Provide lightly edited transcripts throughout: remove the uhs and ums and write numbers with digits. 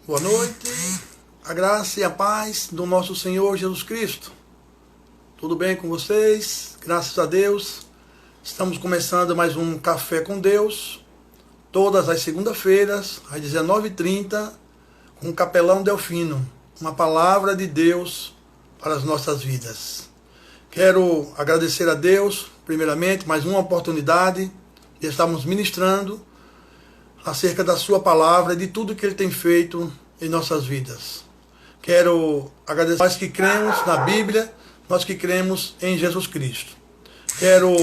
Boa noite, a graça e a paz do nosso Senhor Jesus Cristo. Tudo bem com vocês? Graças a Deus. Estamos começando mais um Café com Deus, todas as segundas-feiras, às 19h30, com o Capelão Delfino, uma palavra de Deus para as nossas vidas. Quero agradecer a Deus, primeiramente, mais uma oportunidade de estarmos ministrando acerca da sua palavra e de tudo que Ele tem feito em nossas vidas. Quero agradecer nós que cremos na Bíblia, nós que cremos em Jesus Cristo. Quero,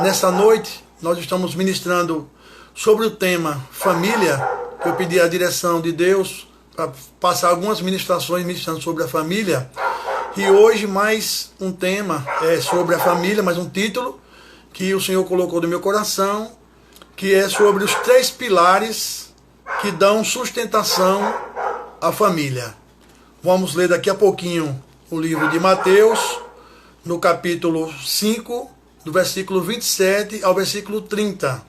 nessa noite, nós estamos ministrando sobre o tema família, que eu pedi a direção de Deus para passar algumas ministrações ministrando sobre a família. E hoje mais um tema sobre a família, mais um título que o Senhor colocou no meu coração, que é sobre os 3 pilares que dão sustentação à família. Vamos ler daqui a pouquinho o livro de Mateus, no capítulo 5, do versículo 27 ao versículo 30,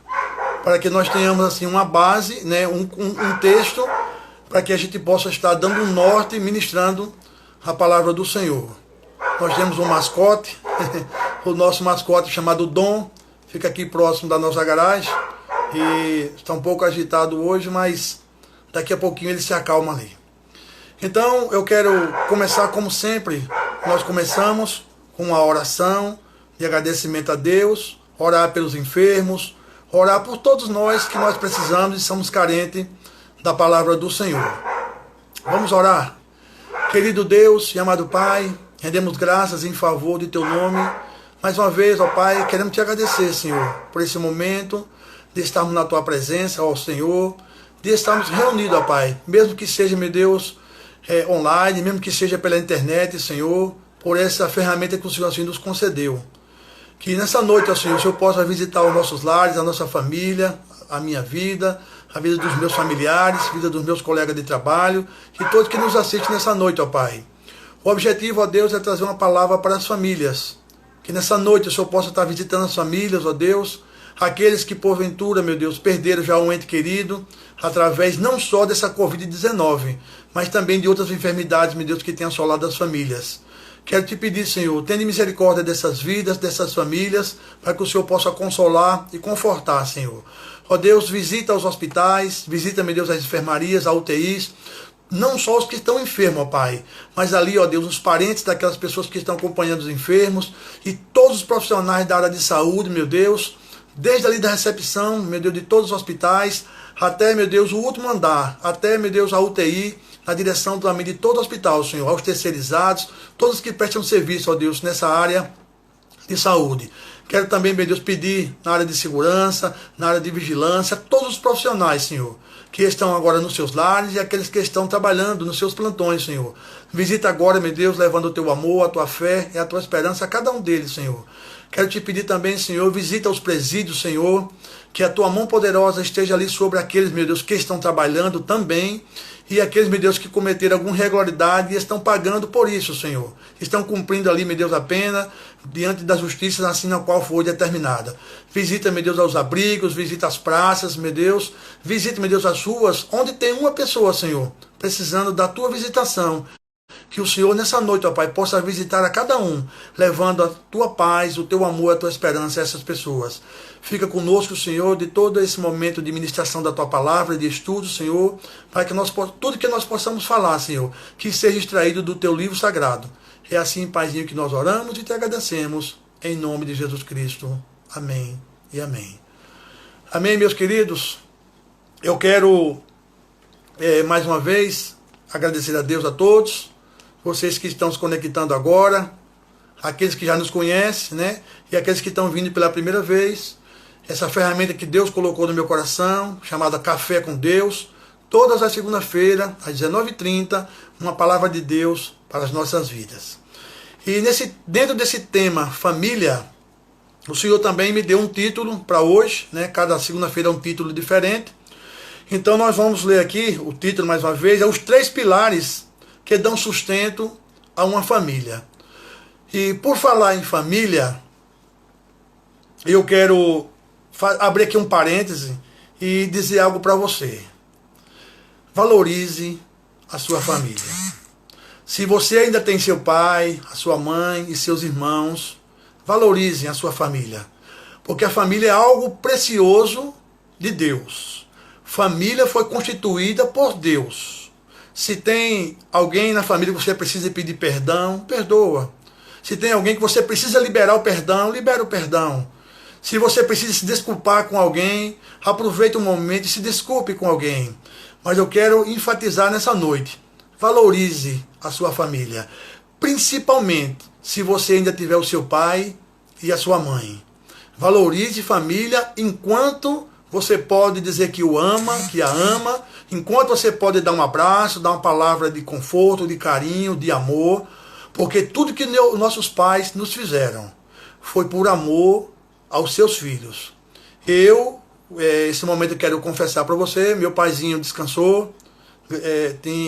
para que nós tenhamos assim uma base, né, um texto, para que a gente possa estar dando um norte, ministrando a palavra do Senhor. Nós temos um mascote, o nosso mascote chamado Dom, fica aqui próximo da nossa garagem, e está um pouco agitado hoje, mas daqui a pouquinho ele se acalma ali. Então eu quero começar como sempre, nós começamos com uma oração de agradecimento a Deus, orar pelos enfermos, orar por todos nós que nós precisamos e somos carentes da palavra do Senhor. Vamos orar. Querido Deus e amado Pai, rendemos graças em favor de Teu nome. Mais uma vez, ó Pai, queremos Te agradecer, Senhor, por esse momento de estarmos na Tua presença, ó Senhor, de estarmos reunidos, ó Pai, mesmo que seja, meu Deus, online, mesmo que seja pela internet, Senhor, por essa ferramenta que o Senhor assim nos concedeu. Que nessa noite, ó Senhor, o Senhor possa visitar os nossos lares, a nossa família, a minha vida, a vida dos meus familiares, a vida dos meus colegas de trabalho, e todos que nos assistem nessa noite, ó Pai. O objetivo, ó Deus, é trazer uma palavra para as famílias. Que nessa noite o Senhor possa estar visitando as famílias, ó Deus, aqueles que porventura, meu Deus, perderam já um ente querido, através não só dessa Covid-19, mas também de outras enfermidades, meu Deus, que têm assolado as famílias. Quero te pedir, Senhor, tenha misericórdia dessas vidas, dessas famílias, para que o Senhor possa consolar e confortar, Senhor. Ó Deus, visita os hospitais, visita, meu Deus, as enfermarias, as UTIs, não só os que estão enfermos, ó Pai, mas ali, ó Deus, os parentes daquelas pessoas que estão acompanhando os enfermos e todos os profissionais da área de saúde, meu Deus, desde ali da recepção, meu Deus, de todos os hospitais, até, meu Deus, o último andar, até, meu Deus, a UTI, na direção também de todo o hospital, Senhor, aos terceirizados, todos que prestam serviço, ó Deus, nessa área de saúde. Quero também, meu Deus, pedir na área de segurança, na área de vigilância, todos os profissionais, Senhor, que estão agora nos seus lares e aqueles que estão trabalhando nos seus plantões, Senhor. Visita agora, meu Deus, levando o Teu amor, a Tua fé e a Tua esperança a cada um deles, Senhor. Quero te pedir também, Senhor, visita os presídios, Senhor, que a Tua mão poderosa esteja ali sobre aqueles, meu Deus, que estão trabalhando também, e aqueles, meu Deus, que cometeram alguma irregularidade e estão pagando por isso, Senhor. Estão cumprindo ali, meu Deus, a pena diante da justiça assim na qual foi determinada. Visita, meu Deus, aos abrigos, visita as praças, meu Deus. Visita, meu Deus, as ruas, onde tem uma pessoa, Senhor, precisando da Tua visitação. Que o Senhor, nessa noite, ó Pai, possa visitar a cada um, levando a Tua paz, o Teu amor, a Tua esperança a essas pessoas. Fica conosco, Senhor, de todo esse momento de ministração da Tua palavra, de estudo, Senhor, para que tudo que nós possamos falar, Senhor, que seja extraído do Teu livro sagrado. É assim, Paizinho, que nós oramos e Te agradecemos, em nome de Jesus Cristo. Amém e amém. Amém, meus queridos. Eu quero, mais uma vez, agradecer a Deus a todos, vocês que estão se conectando agora, aqueles que já nos conhecem, né? E aqueles que estão vindo pela primeira vez. Essa ferramenta que Deus colocou no meu coração, chamada Café com Deus, todas as segundas-feiras, às 19h30, uma palavra de Deus para as nossas vidas. E dentro desse tema, família, o Senhor também me deu um título para hoje, né? Cada segunda-feira é um título diferente. Então nós vamos ler aqui, o título mais uma vez, é os 3 pilares que dão sustento a uma família. E por falar em família, eu quero abrir aqui um parêntese e dizer algo para você. valorize a sua família. Se você ainda tem seu pai, a sua mãe e seus irmãos, valorizem a sua família. Porque a família é algo precioso de Deus. Família foi constituída por Deus. Se tem alguém na família que você precisa pedir perdão, perdoa. Se tem alguém que você precisa liberar o perdão, libera o perdão. Se você precisa se desculpar com alguém, aproveite o momento e se desculpe com alguém. Mas eu quero enfatizar nessa noite, valorize a sua família. Principalmente se você ainda tiver o seu pai e a sua mãe. Valorize família enquanto você pode dizer que o ama, que a ama, enquanto você pode dar um abraço, dar uma palavra de conforto, de carinho, de amor, porque tudo que nossos pais nos fizeram foi por amor aos seus filhos. Esse momento eu quero confessar para você, meu paizinho descansou,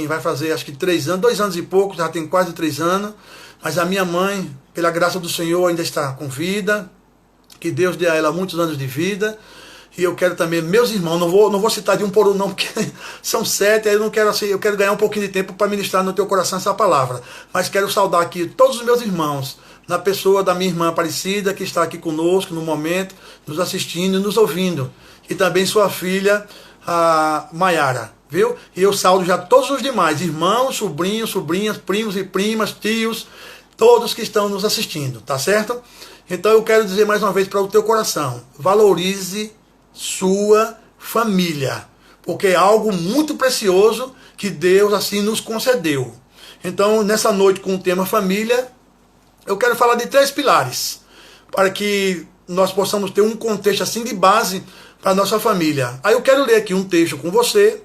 vai fazer acho que 3 anos, 2 anos e pouco, já tem quase 3 anos, mas a minha mãe, pela graça do Senhor, ainda está com vida, que Deus dê a ela muitos anos de vida. E eu quero também, meus irmãos, não vou citar de um por um não, porque são 7, aí eu não quero assim, eu quero ganhar um pouquinho de tempo para ministrar no teu coração essa palavra. Mas quero saudar aqui todos os meus irmãos, na pessoa da minha irmã Aparecida, que está aqui conosco no momento, nos assistindo e nos ouvindo. E também sua filha, a Maiara, viu? E eu saúdo já todos os demais, irmãos, sobrinhos, sobrinhas, primos e primas, tios, todos que estão nos assistindo, tá certo? Então eu quero dizer mais uma vez para o teu coração, valorize sua família, porque é algo muito precioso que Deus assim nos concedeu. Então, nessa noite com o tema família, eu quero falar de 3 pilares, para que nós possamos ter um contexto assim de base para a nossa família. Aí eu quero ler aqui um texto com você,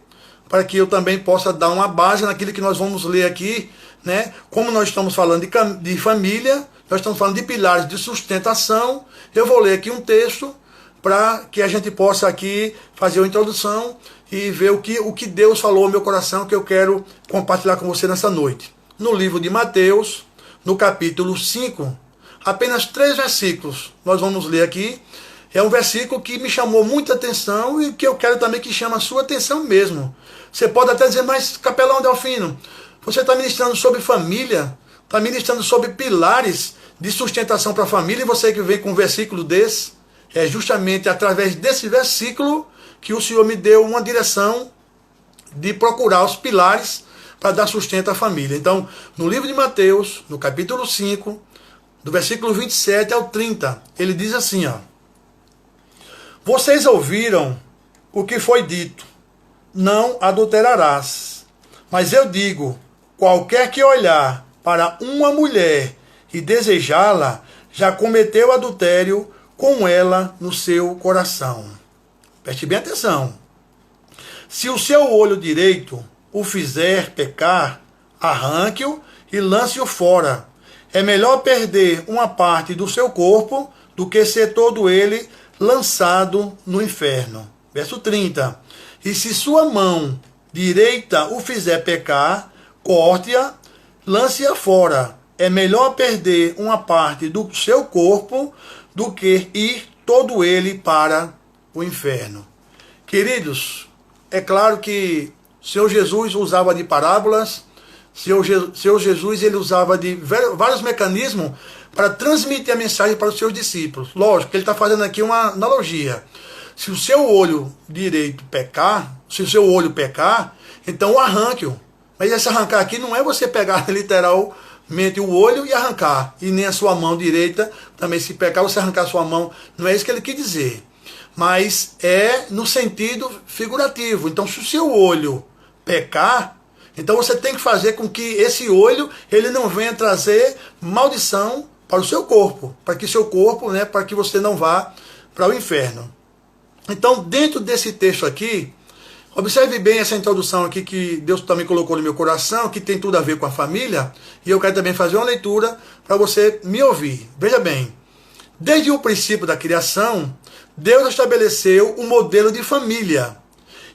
para que eu também possa dar uma base naquilo que nós vamos ler aqui, né? Como nós estamos falando de família, nós estamos falando de pilares de sustentação, eu vou ler aqui um texto, para que a gente possa aqui fazer uma introdução e ver o que Deus falou ao meu coração, que eu quero compartilhar com você nessa noite. No livro de Mateus, no capítulo 5, apenas 3 versículos nós vamos ler aqui. É um versículo que me chamou muita atenção e que eu quero também que chame a sua atenção mesmo. Você pode até dizer, mas Capelão Delfino, você está ministrando sobre família, está ministrando sobre pilares de sustentação para a família, e você que vem com um versículo desse. É justamente através desse versículo que o Senhor me deu uma direção de procurar os pilares para dar sustento à família. Então, no livro de Mateus, no capítulo 5, do versículo 27 ao 30, ele diz assim, ó: Vocês ouviram o que foi dito, não adulterarás. Mas eu digo, qualquer que olhar para uma mulher e desejá-la, já cometeu adultério com ela no seu coração. Preste bem atenção. Se o seu olho direito o fizer pecar, arranque-o e lance-o fora. É melhor perder uma parte do seu corpo do que ser todo ele lançado no inferno. Verso 30. E se sua mão direita o fizer pecar, corte-a, lance-a fora. É melhor perder uma parte do seu corpo do que ir todo ele para o inferno. Queridos, é claro que o Senhor Jesus usava de parábolas, Senhor Jesus ele usava de vários mecanismos para transmitir a mensagem para os seus discípulos. Lógico que ele está fazendo aqui uma analogia. Se o seu olho direito pecar, se o seu olho pecar, então arranque-o. Mas esse arrancar aqui não é você pegar literalmente o olho e arrancar, e nem a sua mão direita, também se pecar você arrancar a sua mão, não é isso que ele quis dizer, mas é no sentido figurativo. Então se o seu olho pecar, então você tem que fazer com que esse olho, ele não venha trazer maldição para o seu corpo, para que seu corpo, né, para que você não vá para o inferno. Então dentro desse texto aqui, observe bem essa introdução aqui que Deus também colocou no meu coração, que tem tudo a ver com a família, e eu quero também fazer uma leitura para você me ouvir. Veja bem, desde o princípio da criação, Deus estabeleceu um modelo de família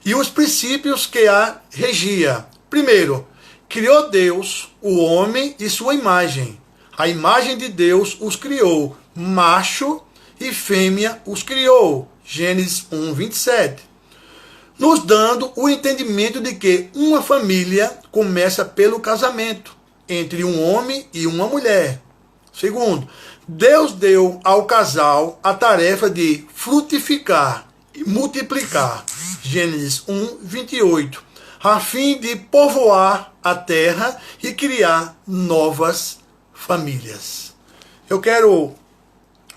e os princípios que a regia. Primeiro, criou Deus o homem e sua imagem. A imagem de Deus os criou, macho e fêmea os criou. Gênesis 1, 27. nos dando o entendimento de que uma família começa pelo casamento entre um homem e uma mulher. Segundo, Deus deu ao casal a tarefa de frutificar e multiplicar, Gênesis 1, 28, a fim de povoar a terra e criar novas famílias. Eu quero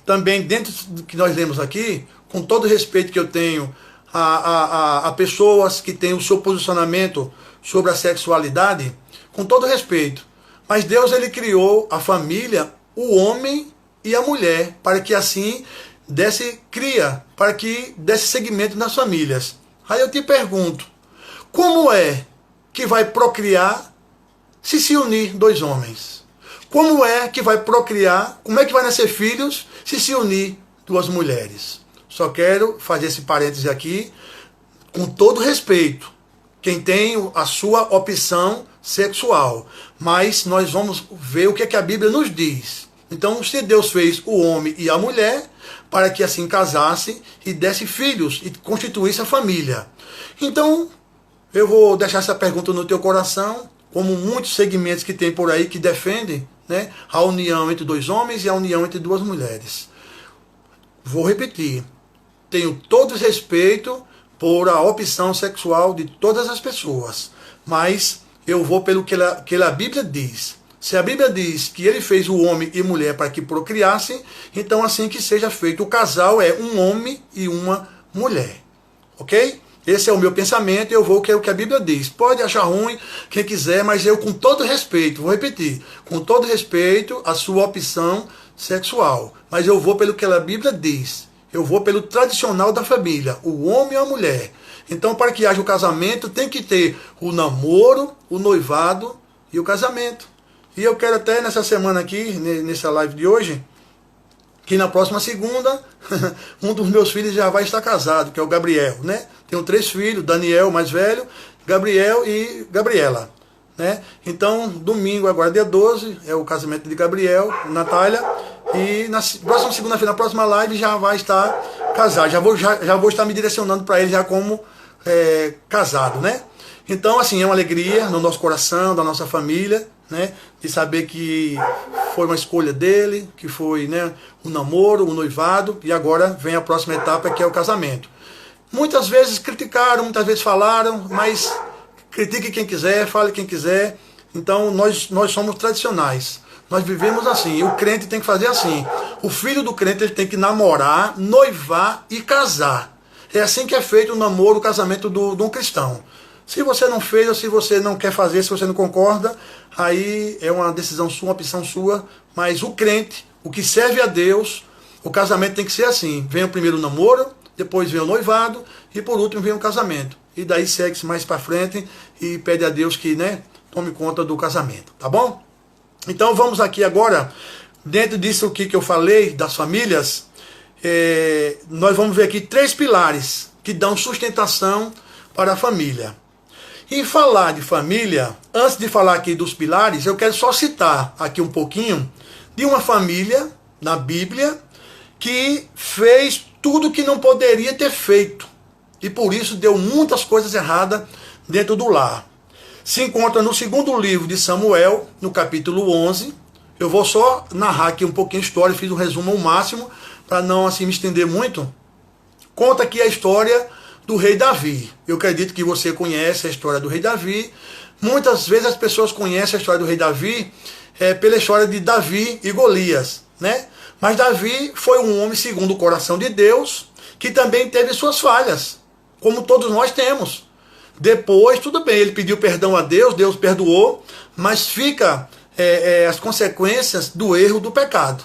também, dentro do que nós lemos aqui, com todo o respeito que eu tenho a pessoas que têm o seu posicionamento sobre a sexualidade, com todo respeito, mas Deus ele criou a família, o homem e a mulher, para que assim desse cria, para que desse segmento nas famílias. Aí eu te pergunto, como é que vai procriar se unir dois homens? Como é que vai procriar, como é que vai nascer filhos se unir duas mulheres? Só quero fazer esse parêntese aqui, com todo respeito, quem tem a sua opção sexual. Mas nós vamos ver o que a Bíblia nos diz. Então, se Deus fez o homem e a mulher, para que assim casassem e desse filhos e constituísse a família. Então, eu vou deixar essa pergunta no teu coração, como muitos segmentos que tem por aí que defendem, né, a união entre dois homens e a união entre duas mulheres. Vou repetir. Tenho todo respeito por a opção sexual de todas as pessoas, mas eu vou pelo que a Bíblia diz. Se a Bíblia diz que ele fez o homem e mulher para que procriassem, então assim que seja feito. O casal é um homem e uma mulher. Ok? Esse é o meu pensamento e eu vou que é o que a Bíblia diz. Pode achar ruim quem quiser, mas eu com todo respeito, vou repetir, com todo respeito à sua opção sexual. Mas eu vou pelo que a Bíblia diz. Eu vou pelo tradicional da família, o homem e a mulher. Então, para que haja o casamento, tem que ter o namoro, o noivado e o casamento. E eu quero até nessa semana aqui, nessa live de hoje, que na próxima segunda, um dos meus filhos já vai estar casado, que é o Gabriel, né? Tenho 3 filhos, Daniel, mais velho, Gabriel e Gabriela, né? Então, domingo, agora dia 12, é o casamento de Gabriel, Natália, e na próxima segunda-feira, na próxima live, já vai estar casado. Já vou estar me direcionando para ele já como casado, né? Então, assim, é uma alegria no nosso coração, da nossa família, né? De saber que foi uma escolha dele, que foi, né, um namoro, um noivado, e agora vem a próxima etapa, que é o casamento. Muitas vezes criticaram, muitas vezes falaram, mas critique quem quiser, fale quem quiser. Então, nós somos tradicionais. Nós vivemos assim, o crente tem que fazer assim. O filho do crente ele tem que namorar, noivar e casar. É assim que é feito o namoro, o casamento de um cristão. Se você não fez, ou se você não quer fazer, se você não concorda, aí é uma decisão sua, uma opção sua. Mas o crente, o que serve a Deus, o casamento tem que ser assim. Vem o primeiro namoro, depois vem o noivado e por último vem o casamento. E daí segue-se mais para frente e pede a Deus que, né, tome conta do casamento, tá bom? Então vamos aqui agora, dentro disso que eu falei, das famílias, nós vamos ver aqui 3 pilares que dão sustentação para a família. E falar de família, antes de falar aqui dos pilares, eu quero só citar aqui um pouquinho de uma família na Bíblia que fez tudo que não poderia ter feito. E por isso deu muitas coisas erradas dentro do lar. Se encontra no 2º livro de Samuel, no capítulo 11. Eu vou só narrar aqui um pouquinho a história, fiz um resumo ao máximo, para não assim me estender muito. Conta aqui a história do rei Davi. Eu acredito que você conhece a história do rei Davi. Muitas vezes as pessoas conhecem a história do rei Davi pela história de Davi e Golias, né? Mas Davi foi um homem segundo o coração de Deus, que também teve suas falhas, como todos nós temos. Depois, tudo bem, ele pediu perdão a Deus, Deus perdoou, mas fica as consequências do erro, do pecado.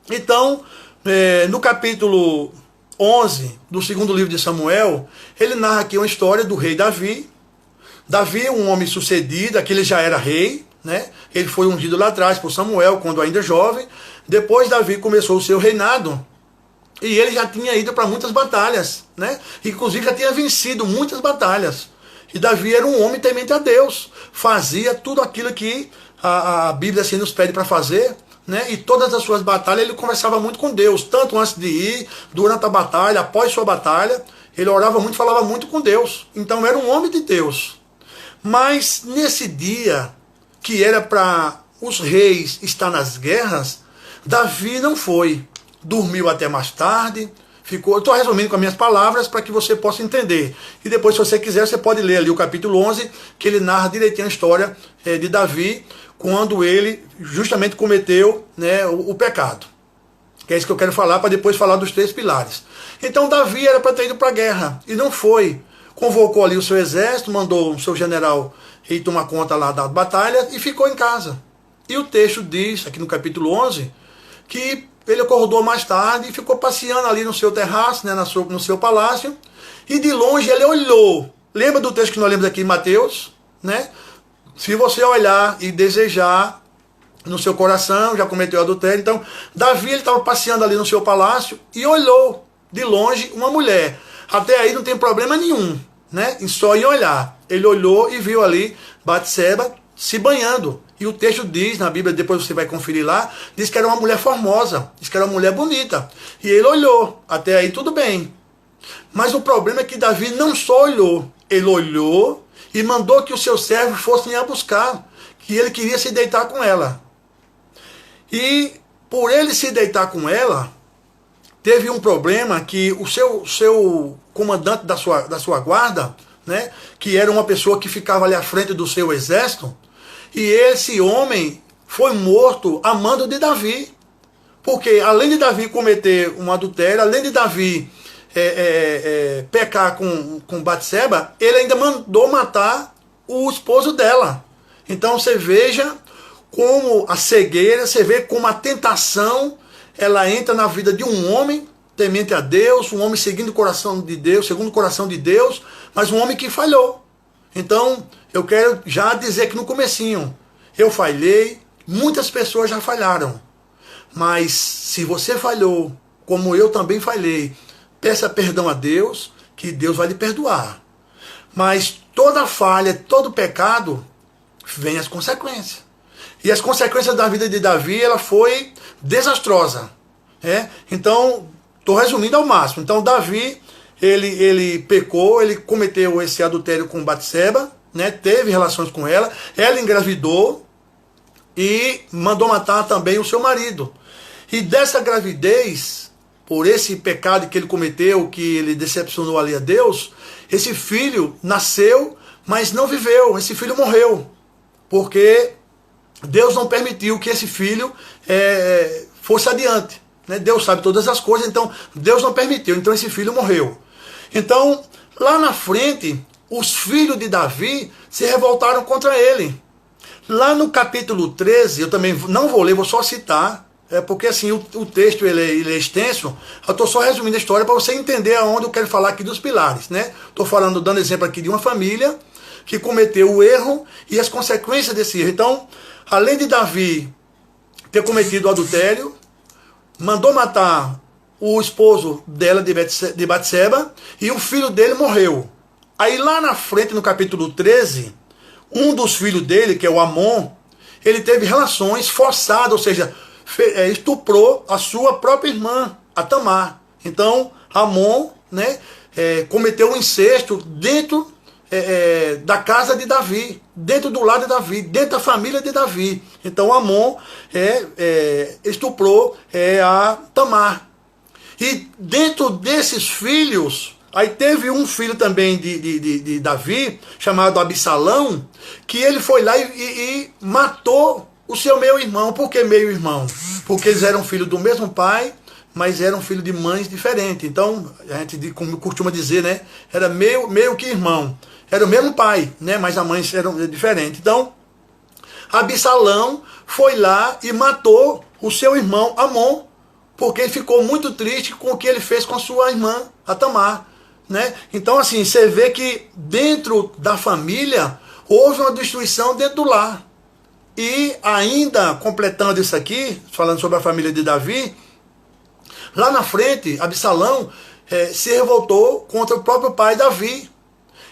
Então, no capítulo 11 do 2º livro de Samuel, ele narra aqui uma história do rei Davi. Davi, um homem sucedido, aqui ele já era rei, né? Ele foi ungido lá atrás por Samuel, quando ainda jovem. Depois Davi começou o seu reinado, e ele já tinha ido para muitas batalhas, né? Inclusive já tinha vencido muitas batalhas. E Davi era um homem temente a Deus, fazia tudo aquilo que a Bíblia assim nos pede para fazer, né? E todas as suas batalhas ele conversava muito com Deus, tanto antes de ir, durante a batalha, após sua batalha. Ele orava muito, falava muito com Deus. Então era um homem de Deus. Mas nesse dia, que era para os reis estar nas guerras, Davi não foi. Dormiu até mais tarde. Ficou. Eu estou resumindo com as minhas palavras para que você possa entender. E depois, se você quiser, você pode ler ali o capítulo 11, que ele narra direitinho a história de Davi, quando ele justamente cometeu, né, o pecado. Que é isso que eu quero falar, para depois falar dos 3 pilares. Então Davi era para ter ido para a guerra, e não foi. Convocou ali o seu exército, mandou o seu general ir tomar conta lá da batalha, e ficou em casa. E o texto diz, aqui no capítulo 11, que ele acordou mais tarde e ficou passeando ali no seu terraço, né, no seu palácio, e de longe ele olhou. Lembra do texto que nós lemos aqui em Mateus? Né? Se você olhar e desejar no seu coração, já cometeu adultério. Então, Davi estava passeando ali no seu palácio e olhou de longe uma mulher. Até aí não tem problema nenhum, né? Só em olhar. Ele olhou e viu ali Batseba se banhando. E o texto diz na Bíblia, depois você vai conferir lá, diz que era uma mulher formosa, diz que era uma mulher bonita. E ele olhou. Até aí tudo bem. Mas o problema é que Davi não só olhou, ele olhou e mandou que os seus servos fossem a buscar, que ele queria se deitar com ela. E por ele se deitar com ela, teve um problema que o seu comandante da sua guarda, né, que era uma pessoa que ficava ali à frente do seu exército, e esse homem foi morto a mando de Davi. Porque além de Davi cometer um adultério, além de Davi pecar com Batseba, ele ainda mandou matar o esposo dela. Então você veja como a cegueira, você vê como a tentação, ela entra na vida de um homem temente a Deus, um homem seguindo o coração de Deus, segundo o coração de Deus, mas um homem que falhou. Então, eu quero já dizer que no comecinho, eu falhei, muitas pessoas já falharam. Mas se você falhou, como eu também falhei, peça perdão a Deus, que Deus vai lhe perdoar. Mas toda falha, todo pecado, vem as consequências. E as consequências da vida de Davi, ela foi desastrosa. Então, estou resumindo ao máximo. Então, Davi, ele pecou, ele cometeu esse adultério com Batseba, né, teve relações com ela engravidou e mandou matar também o seu marido. E dessa gravidez, por esse pecado que ele cometeu, que ele decepcionou ali a Deus, esse filho nasceu, mas não viveu, esse filho morreu. Porque Deus não permitiu que esse filho fosse adiante. Né? Deus sabe todas as coisas, então Deus não permitiu, então esse filho morreu. Então, lá na frente, os filhos de Davi se revoltaram contra ele. Lá no capítulo 13, eu também não vou ler, vou só citar, porque assim, o texto ele é extenso, eu estou só resumindo a história para você entender aonde eu quero falar aqui dos pilares. Estou falando, dando exemplo aqui de uma família que cometeu o erro e as consequências desse erro. Então, além de Davi ter cometido o adultério, mandou matar o esposo dela de Batseba e o filho dele morreu. Aí lá na frente, no capítulo 13, um dos filhos dele, que é o Amon, ele teve relações forçadas, ou seja, estuprou a sua própria irmã, a Tamar. Então, Amon, né, cometeu um incesto dentro da casa de Davi, dentro do lar de Davi, dentro da família de Davi. Então Amon estuprou a Tamar. E dentro desses filhos, aí teve um filho também de Davi, chamado Absalão, que ele foi lá e matou o seu meio-irmão. Por que meio-irmão? Porque eles eram filhos do mesmo pai, mas eram filhos de mães diferentes. Então, a gente como costuma dizer, né, era meio que irmão. Era o mesmo pai, né, mas as mães eram diferentes. Então, Absalão foi lá e matou o seu irmão Amon, porque ele ficou muito triste com o que ele fez com a sua irmã, a Tamar. Né? Então, assim, você vê que dentro da família houve uma destruição dentro do lar. E ainda completando isso aqui, falando sobre a família de Davi, lá na frente, Absalão se revoltou contra o próprio pai Davi.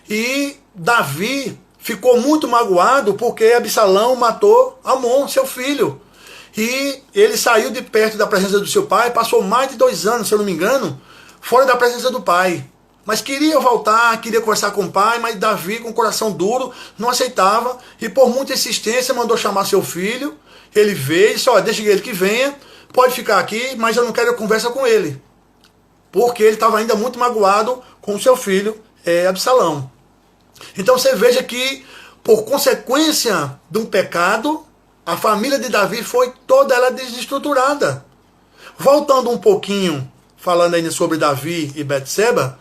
E Davi ficou muito magoado porque Absalão matou Amon, seu filho. E ele saiu de perto da presença do seu pai, passou mais de 2 anos, se eu não me engano, fora da presença do pai. Mas queria voltar, queria conversar com o pai, mas Davi, com o coração duro, não aceitava. E por muita insistência, mandou chamar seu filho. Ele veio e disse, olha, deixa ele que venha, pode ficar aqui, mas eu não quero conversa com ele. Porque ele estava ainda muito magoado com o seu filho, Absalão. Então você veja que, por consequência de um pecado, a família de Davi foi toda ela desestruturada. Voltando um pouquinho, falando ainda sobre Davi e Betseba,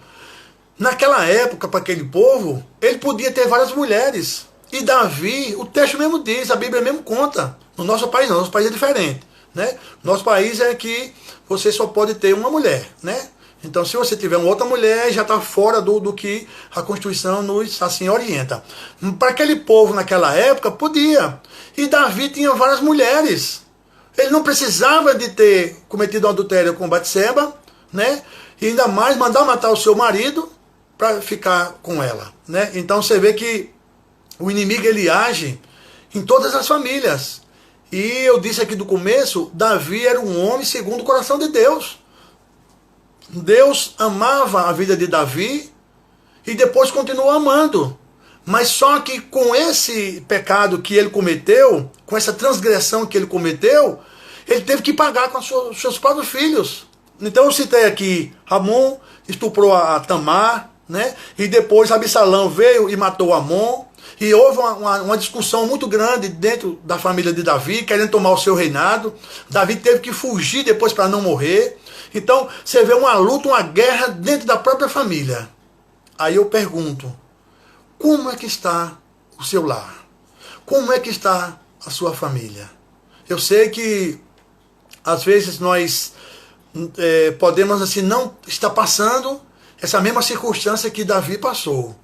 naquela época, para aquele povo, ele podia ter várias mulheres. E Davi, o texto mesmo diz, a Bíblia mesmo conta. No nosso país não, nosso país é diferente. Né? Nosso país é que você só pode ter uma mulher. Né? Então, se você tiver uma outra mulher, já está fora do que a Constituição nos assim orienta. Para aquele povo naquela época, podia. E Davi tinha várias mulheres. Ele não precisava de ter cometido um adultério com Batseba, né? E ainda mais mandar matar o seu marido para ficar com ela. Né? Então, você vê que o inimigo ele age em todas as famílias. E eu disse aqui do começo, Davi era um homem segundo o coração de Deus. Deus amava a vida de Davi e depois continuou amando. Mas só que com esse pecado que ele cometeu, com essa transgressão que ele cometeu, ele teve que pagar com os seus próprios filhos. Então eu citei aqui, Amon estuprou a Tamar, né? E depois Absalão veio e matou Amon. E houve uma discussão muito grande dentro da família de Davi, querendo tomar o seu reinado. Davi teve que fugir depois para não morrer. Então, você vê uma luta, uma guerra dentro da própria família. Aí eu pergunto, como é que está o seu lar? Como é que está a sua família? Eu sei que, às vezes, nós podemos, assim, não estar passando essa mesma circunstância que Davi passou.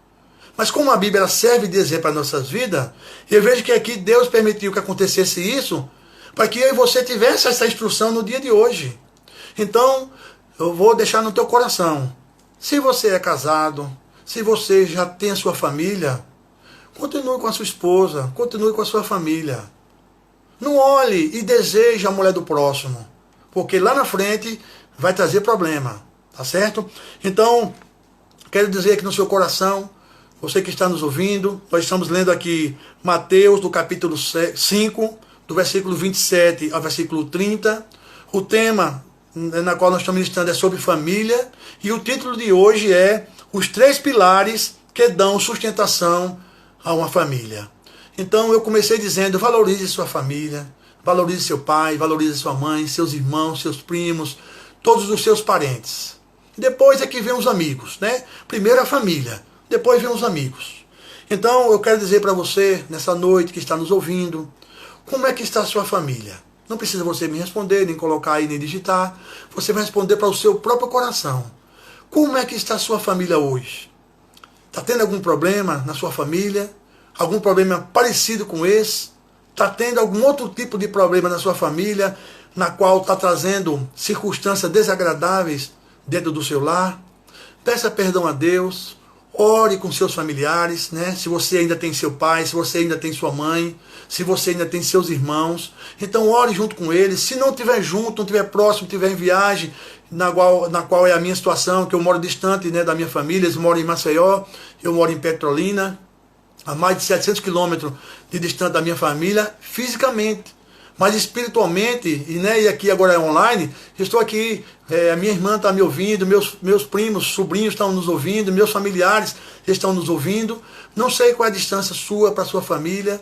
Mas como a Bíblia serve de exemplo para nossas vidas, eu vejo que aqui Deus permitiu que acontecesse isso, para que eu e você tivesse essa instrução no dia de hoje. Então, eu vou deixar no teu coração. Se você é casado, se você já tem a sua família, continue com a sua esposa, continue com a sua família. Não olhe e deseje a mulher do próximo, porque lá na frente vai trazer problema, tá certo? Então, quero dizer aqui no seu coração, você que está nos ouvindo, nós estamos lendo aqui Mateus, do capítulo 5, do versículo 27 ao versículo 30. O tema na qual nós estamos ministrando é sobre família, e o título de hoje é Os 3 pilares que dão sustentação a uma família. Então eu comecei dizendo, valorize sua família, valorize seu pai, valorize sua mãe, seus irmãos, seus primos, todos os seus parentes. Depois é que vem os amigos, né? Primeiro a família, depois vem os amigos. Então eu quero dizer para você, nessa noite que está nos ouvindo, como é que está a sua família? Não precisa você me responder, nem colocar aí, nem digitar. Você vai responder para o seu próprio coração. Como é que está a sua família hoje? Está tendo algum problema na sua família? Algum problema parecido com esse? Está tendo algum outro tipo de problema na sua família, na qual está trazendo circunstâncias desagradáveis dentro do seu lar? Peça perdão a Deus. Ore com seus familiares, né? Se você ainda tem seu pai, se você ainda tem sua mãe, se você ainda tem seus irmãos. Então ore junto com eles. Se não estiver junto, não estiver próximo, estiver em viagem, na qual é a minha situação, que eu moro distante, né, da minha família, eles moram em Maceió, eu moro em Petrolina, a mais de 700 quilômetros de distância da minha família, fisicamente. Mas espiritualmente, e aqui agora é online, estou aqui, a minha irmã está me ouvindo, meus primos, sobrinhos estão nos ouvindo, meus familiares estão nos ouvindo. Não sei qual é a distância sua para a sua família,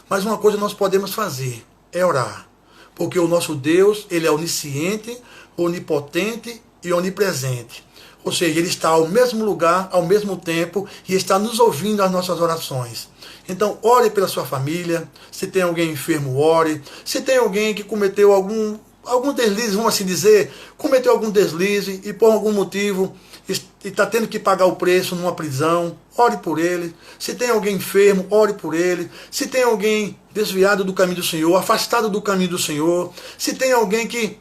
mas uma coisa nós podemos fazer, é orar. Porque o nosso Deus, ele é onisciente, onipotente e onipresente. Ou seja, ele está ao mesmo lugar, ao mesmo tempo, e está nos ouvindo as nossas orações. Então, ore pela sua família. Se tem alguém enfermo, ore. Se tem alguém que cometeu algum deslize, vamos assim dizer, cometeu algum deslize e por algum motivo está tendo que pagar o preço numa prisão, ore por ele. Se tem alguém enfermo, ore por ele. Se tem alguém desviado do caminho do Senhor, afastado do caminho do Senhor. Se tem alguém que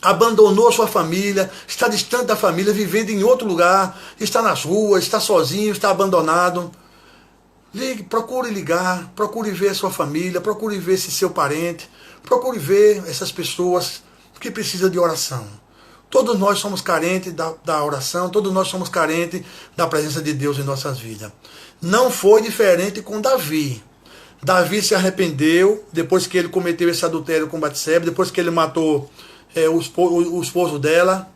abandonou sua família, está distante da família, vivendo em outro lugar, está nas ruas, está sozinho, está abandonado. Ligue, procure ligar, procure ver a sua família, procure ver esse seu parente, procure ver essas pessoas que precisam de oração. Todos nós somos carentes da oração, todos nós somos carentes da presença de Deus em nossas vidas. Não foi diferente com Davi. Davi se arrependeu depois que ele cometeu esse adultério com Batseba, depois que ele matou o esposo dela.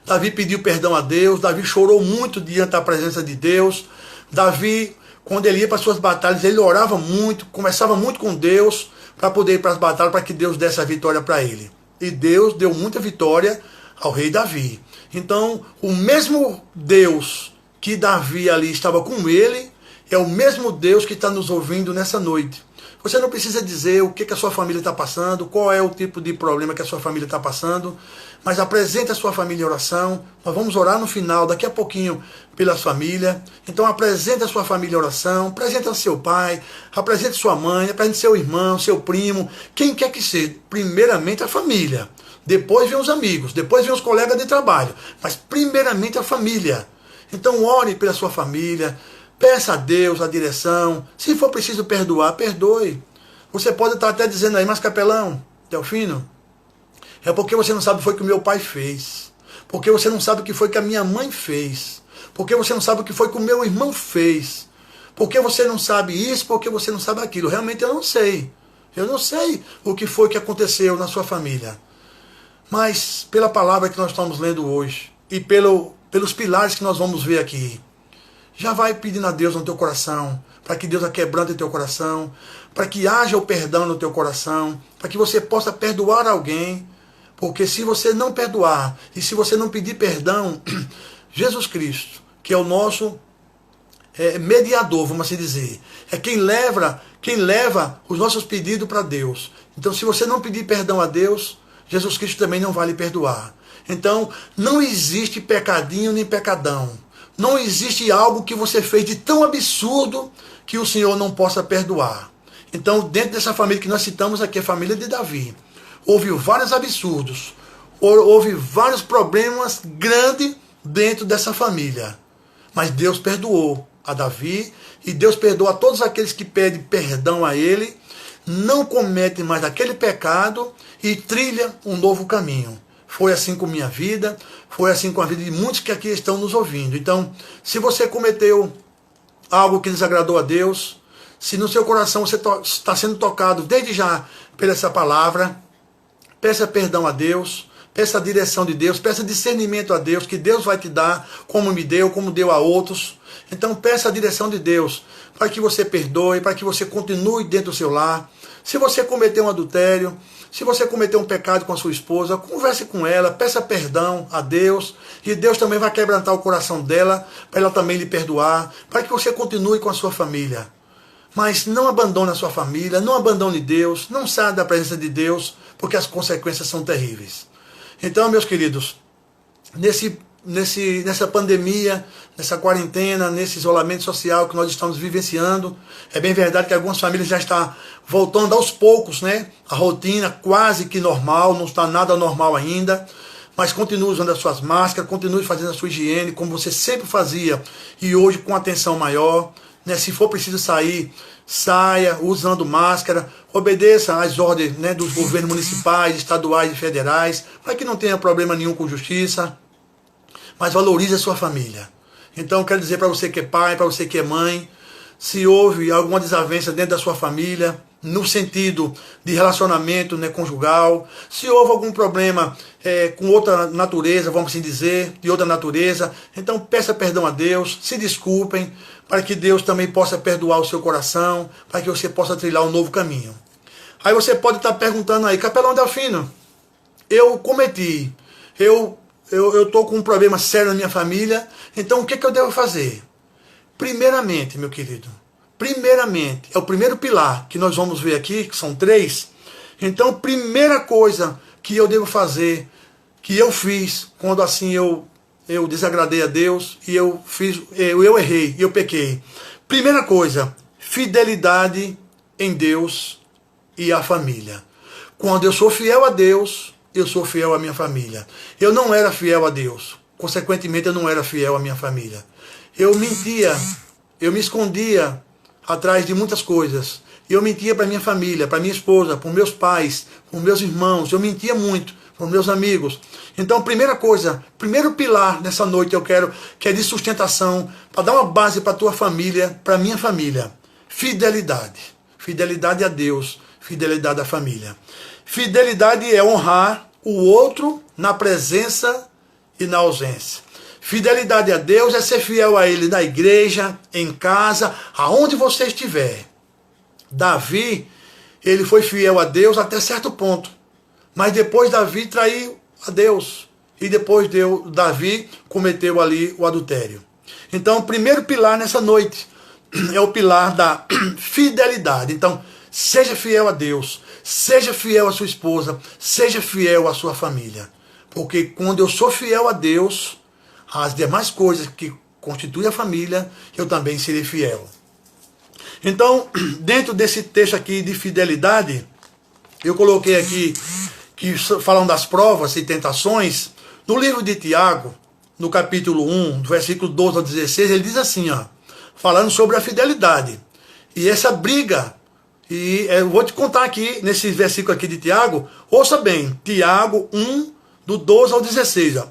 Davi pediu perdão a Deus, Davi chorou muito diante da presença de Deus. Davi, quando ele ia para as suas batalhas, ele orava muito, conversava muito com Deus para poder ir para as batalhas, para que Deus desse a vitória para ele. E Deus deu muita vitória ao rei Davi. Então, o mesmo Deus que Davi ali estava com ele, é o mesmo Deus que está nos ouvindo nessa noite. Você não precisa dizer o que a sua família está passando, qual é o tipo de problema que a sua família está passando, mas apresente a sua família em oração. Nós vamos orar no final, daqui a pouquinho, pela família. Então apresente a sua família em oração, apresente seu pai, apresente sua mãe, apresente seu irmão, seu primo, quem quer que seja. Primeiramente a família, depois vem os amigos, depois vem os colegas de trabalho, mas primeiramente a família. Então ore pela sua família, peça a Deus a direção. Se for preciso perdoar, perdoe. Você pode estar até dizendo aí, mas capelão, Delfino, é porque você não sabe o que foi que o meu pai fez. Porque você não sabe o que foi que a minha mãe fez. Porque você não sabe o que foi que o meu irmão fez. Porque você não sabe isso, porque você não sabe aquilo. Realmente eu não sei. Eu não sei o que foi que aconteceu na sua família. Mas pela palavra que nós estamos lendo hoje e pelos pilares que nós vamos ver aqui, já vai pedindo a Deus no teu coração, para que Deus aquebrante o teu coração, para que haja o perdão no teu coração, para que você possa perdoar alguém, porque se você não perdoar, e se você não pedir perdão, Jesus Cristo, que é o nosso mediador, vamos assim dizer, é quem leva os nossos pedidos para Deus. Então se você não pedir perdão a Deus, Jesus Cristo também não vai lhe perdoar. Então não existe pecadinho nem pecadão. Não existe algo que você fez de tão absurdo que o Senhor não possa perdoar. Então, dentro dessa família que nós citamos aqui, a família de Davi, houve vários absurdos, houve vários problemas grandes dentro dessa família. Mas Deus perdoou a Davi e Deus perdoa a todos aqueles que pedem perdão a ele, não cometem mais aquele pecado e trilham um novo caminho. Foi assim com minha vida, foi assim com a vida de muitos que aqui estão nos ouvindo. Então, se você cometeu algo que desagradou a Deus, se no seu coração você está sendo tocado desde já por essa palavra, peça perdão a Deus, peça a direção de Deus, peça discernimento a Deus, que Deus vai te dar, como me deu, como deu a outros. Então, peça a direção de Deus, para que você perdoe, para que você continue dentro do seu lar. Se você cometeu um adultério, se você cometeu um pecado com a sua esposa, converse com ela, peça perdão a Deus, e Deus também vai quebrantar o coração dela, para ela também lhe perdoar, para que você continue com a sua família. Mas não abandone a sua família, não abandone Deus, não saia da presença de Deus, porque as consequências são terríveis. Então, meus queridos, nessa pandemia, nessa quarentena, nesse isolamento social que nós estamos vivenciando, é bem verdade que algumas famílias já estão voltando aos poucos, né? A rotina quase que normal, não está nada normal ainda, mas continue usando as suas máscaras, continue fazendo a sua higiene, como você sempre fazia, e hoje com atenção maior, né? Se for preciso sair, saia usando máscara, obedeça às ordens, né, dos governos municipais, estaduais e federais, para que não tenha problema nenhum com justiça. Mas valorize a sua família. Então eu quero dizer para você que é pai, para você que é mãe, se houve alguma desavença dentro da sua família, no sentido de relacionamento, né, conjugal, se houve algum problema com outra natureza, vamos assim dizer, de outra natureza, então peça perdão a Deus, se desculpem, para que Deus também possa perdoar o seu coração, para que você possa trilhar um novo caminho. Aí você pode estar perguntando aí, Capelão Delfino, eu cometi, eu estou com um problema sério na minha família, então o que eu devo fazer? Primeiramente, meu querido, é o primeiro pilar que nós vamos ver aqui, que são 3. Então, primeira coisa que eu devo fazer, que eu fiz, quando assim eu desagradei a Deus, e eu errei, eu pequei. Primeira coisa, fidelidade em Deus e a família. Quando eu sou fiel a Deus, eu sou fiel à minha família. Eu não era fiel a Deus, consequentemente eu não era fiel à minha família. Eu mentia, eu me escondia atrás de muitas coisas. Eu mentia para minha família, para minha esposa, para meus pais, para meus irmãos. Eu mentia muito, para os meus amigos. Então, primeira coisa, primeiro pilar nessa noite eu quero, que é de sustentação, para dar uma base para a tua família, para a minha família. Fidelidade. Fidelidade a Deus, fidelidade à família. Fidelidade é honrar o outro na presença e na ausência. Fidelidade a Deus é ser fiel a Ele na igreja, em casa, aonde você estiver. Davi, ele foi fiel a Deus até certo ponto. Mas depois Davi traiu a Deus. E depois Davi cometeu ali o adultério. Então, o primeiro pilar nessa noite é o pilar da fidelidade. Então, seja fiel a Deus. Seja fiel à sua esposa. Seja fiel à sua família. Porque quando eu sou fiel a Deus, as demais coisas que constituem a família, eu também serei fiel. Então, dentro desse texto aqui de fidelidade, eu coloquei aqui, que falam das provas e tentações, no livro de Tiago, no capítulo 1, do versículo 12 ao 16, ele diz assim, ó, falando sobre a fidelidade. E essa briga, e eu vou te contar aqui, nesse versículo aqui de Tiago, ouça bem, Tiago 1, do 12 ao 16. Ó.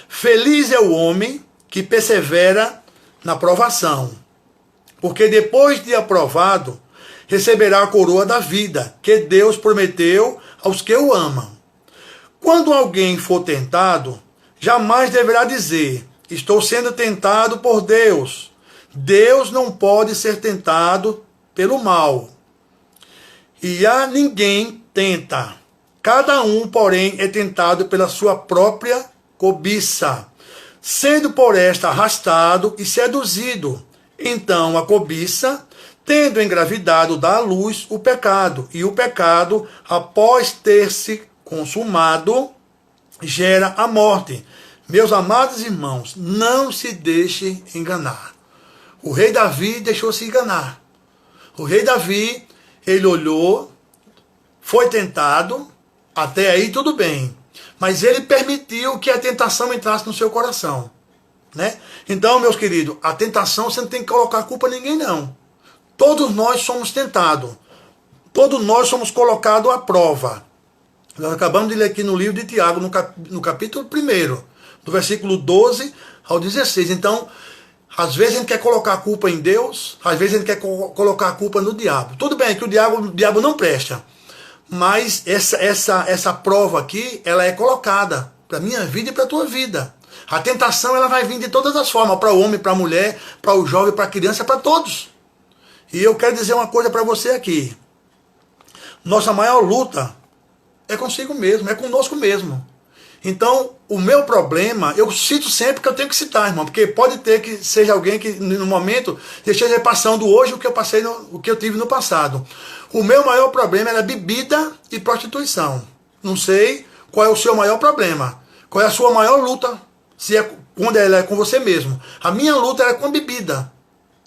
Feliz é o homem que persevera na provação, porque depois de aprovado, receberá a coroa da vida, que Deus prometeu aos que o amam. Quando alguém for tentado, jamais deverá dizer, estou sendo tentado por Deus. Deus não pode ser tentado pelo mal. E a ninguém tenta. Cada um, porém, é tentado pela sua própria cobiça, sendo por esta arrastado e seduzido. Então a cobiça, tendo engravidado, dá à luz o pecado, e o pecado, após ter se consumado, gera a morte. Meus amados irmãos, não se deixem enganar. O rei Davi deixou-se enganar. O rei Davi, ele olhou, foi tentado, até aí tudo bem, mas ele permitiu que a tentação entrasse no seu coração. Né? Então, meus queridos, a tentação você não tem que colocar a culpa em ninguém, não. Todos nós somos tentados. Todos nós somos colocados à prova. Nós acabamos de ler aqui no livro de Tiago, no capítulo 1, do versículo 12 ao 16. Então, às vezes a gente quer colocar a culpa em Deus, às vezes a gente quer colocar a culpa no diabo. Tudo bem que o diabo não presta, mas essa prova aqui, ela é colocada para a minha vida e para a tua vida. A tentação ela vai vir de todas as formas, para o homem, para a mulher, para o jovem, para a criança, para todos. E eu quero dizer uma coisa para você aqui. Nossa maior luta é consigo mesmo, é conosco mesmo. Então, o meu problema, eu cito sempre que eu tenho que citar, irmão, porque pode ter que seja alguém que no momento esteja passando hoje o que eu passei, o que eu tive no passado. O meu maior problema era bebida e prostituição. Não sei qual é o seu maior problema, qual é a sua maior luta. Se é quando ela é com você mesmo. A minha luta era com a bebida.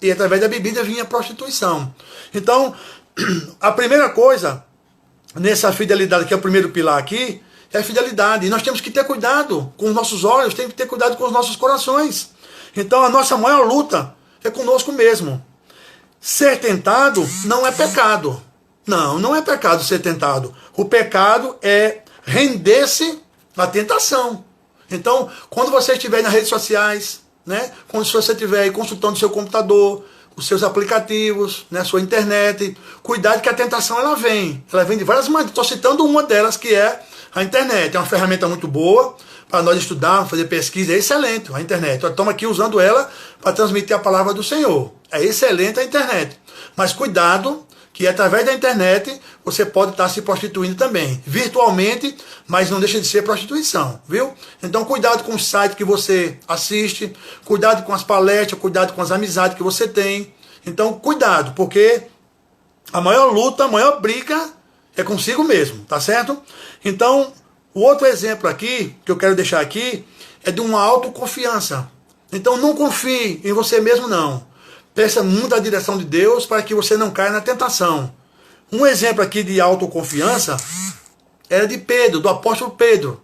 E através da bebida vinha a prostituição. Então, a primeira coisa, nessa fidelidade, que é o primeiro pilar aqui, é a fidelidade. E nós temos que ter cuidado com os nossos olhos, temos que ter cuidado com os nossos corações. Então, a nossa maior luta é conosco mesmo. Ser tentado não é pecado. Não, não é pecado ser tentado. O pecado é render-se à tentação. Então, quando você estiver nas redes sociais, né, quando você estiver aí consultando o seu computador, os seus aplicativos, né, sua internet, cuidado que a tentação ela vem de várias maneiras. Estou citando uma delas que é a internet. É uma ferramenta muito boa para nós estudarmos, fazer pesquisa. É excelente a internet. Nós estamos aqui usando ela para transmitir a palavra do Senhor. É excelente a internet. Mas cuidado que através da internet você pode estar se prostituindo também, virtualmente, mas não deixa de ser prostituição, viu? Então cuidado com o site que você assiste, cuidado com as palestras, cuidado com as amizades que você tem. Então cuidado, porque a maior luta, a maior briga é consigo mesmo, tá certo? Então, o outro exemplo aqui, que eu quero deixar aqui, é de uma autoconfiança. Então não confie em você mesmo não. Peça muito a direção de Deus para que você não caia na tentação. Um exemplo aqui de autoconfiança era de Pedro, do apóstolo Pedro.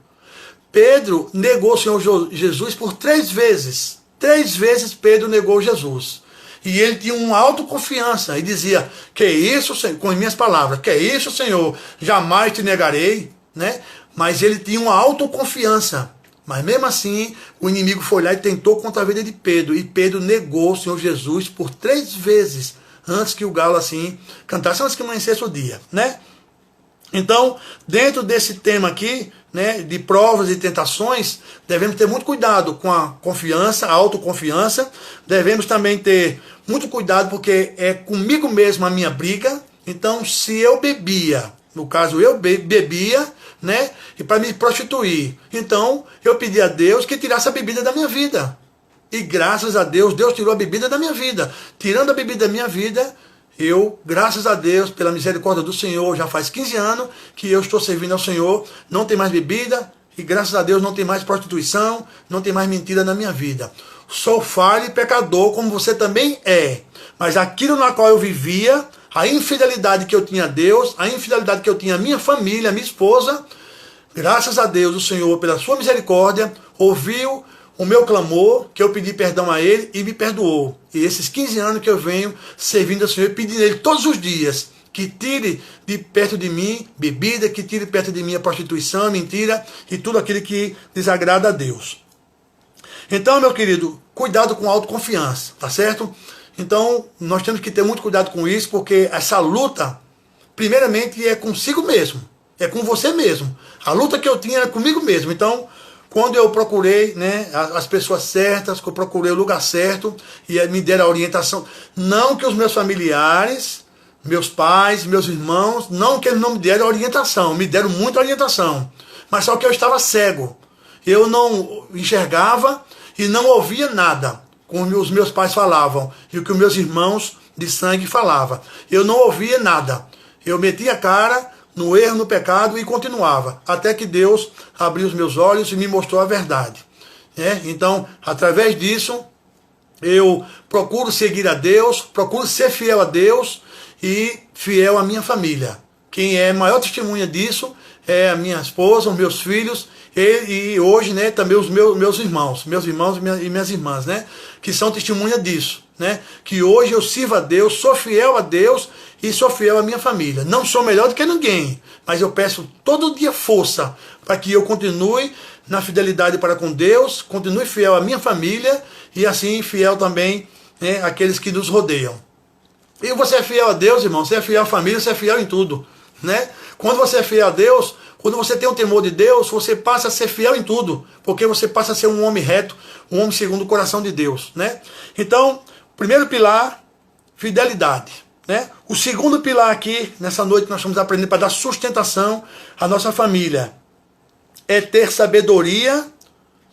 Pedro negou o Senhor Jesus por 3 vezes. 3 vezes Pedro negou Jesus. E ele tinha uma autoconfiança e dizia, que isso, Senhor, com as minhas palavras, que isso, Senhor, jamais te negarei. Né? mas ele tinha uma autoconfiança. Mas mesmo assim, o inimigo foi lá e tentou contra a vida de Pedro. E Pedro negou o Senhor Jesus por 3 vezes antes que o galo assim cantasse, antes que amanhecesse o dia, né? Então, dentro desse tema aqui, né, de provas e tentações, devemos ter muito cuidado com a confiança, a autoconfiança. Devemos também ter muito cuidado porque é comigo mesmo a minha briga. Então, se eu bebia, no caso eu bebia, né, e para me prostituir, então eu pedi a Deus que tirasse a bebida da minha vida. E graças a Deus, Deus tirou a bebida da minha vida. Tirando a bebida da minha vida, eu, graças a Deus, pela misericórdia do Senhor, já faz 15 anos que eu estou servindo ao Senhor, não tem mais bebida, e graças a Deus não tem mais prostituição, não tem mais mentira na minha vida. Sou falho e pecador, como você também é. Mas aquilo na qual eu vivia, a infidelidade que eu tinha a Deus, a infidelidade que eu tinha a minha família, a minha esposa, graças a Deus, o Senhor, pela sua misericórdia, ouviu o meu clamor, que eu pedi perdão a Ele e me perdoou. E esses 15 anos que eu venho servindo ao Senhor, pedindo a Ele todos os dias que tire de perto de mim bebida, que tire de perto de mim a prostituição, a mentira e tudo aquilo que desagrada a Deus. Então, meu querido, cuidado com a autoconfiança, tá certo? Então, nós temos que ter muito cuidado com isso, porque essa luta, primeiramente, é consigo mesmo, é com você mesmo. A luta que eu tinha era comigo mesmo. Então, quando eu procurei, né, as pessoas certas, que eu procurei o lugar certo e me deram a orientação, não que os meus familiares, meus pais, meus irmãos, não que eles não me deram orientação, me deram muita orientação, mas só que eu estava cego, eu não enxergava e não ouvia nada, como os meus pais falavam e o que os meus irmãos de sangue falavam, eu não ouvia nada, eu metia a cara no erro, no pecado e continuava, até que Deus abriu os meus olhos e me mostrou a verdade. Então, através disso, eu procuro seguir a Deus, procuro ser fiel a Deus e fiel à minha família. Quem é maior testemunha disso é a minha esposa, os meus filhos e hoje, né, também os meus irmãos e minhas irmãs, né, que são testemunha disso, né, que hoje eu sirvo a Deus, sou fiel a Deus e sou fiel à minha família. Não sou melhor do que ninguém, mas eu peço todo dia força para que eu continue na fidelidade para com Deus, continue fiel à minha família e assim fiel também, né, àqueles que nos rodeiam. E você é fiel a Deus, irmão, você é fiel à família, você é fiel em tudo, né? Quando você é fiel a Deus, quando você tem o temor de Deus, você passa a ser fiel em tudo, porque você passa a ser um homem reto, um homem segundo o coração de Deus, né? Então, primeiro pilar, fidelidade, né? O segundo pilar aqui, nessa noite, nós estamos aprendendo para dar sustentação à nossa família, é ter sabedoria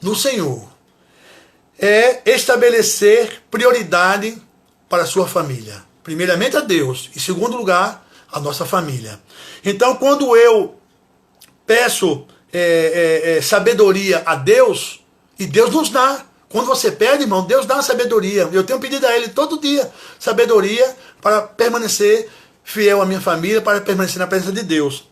no Senhor, é estabelecer prioridade para a sua família. Primeiramente a Deus, em segundo lugar, a nossa família. Então, quando eu peço sabedoria a Deus, e Deus nos dá. Quando você pede, irmão, Deus dá sabedoria. Eu tenho pedido a Ele todo dia sabedoria para permanecer fiel à minha família, para permanecer na presença de Deus.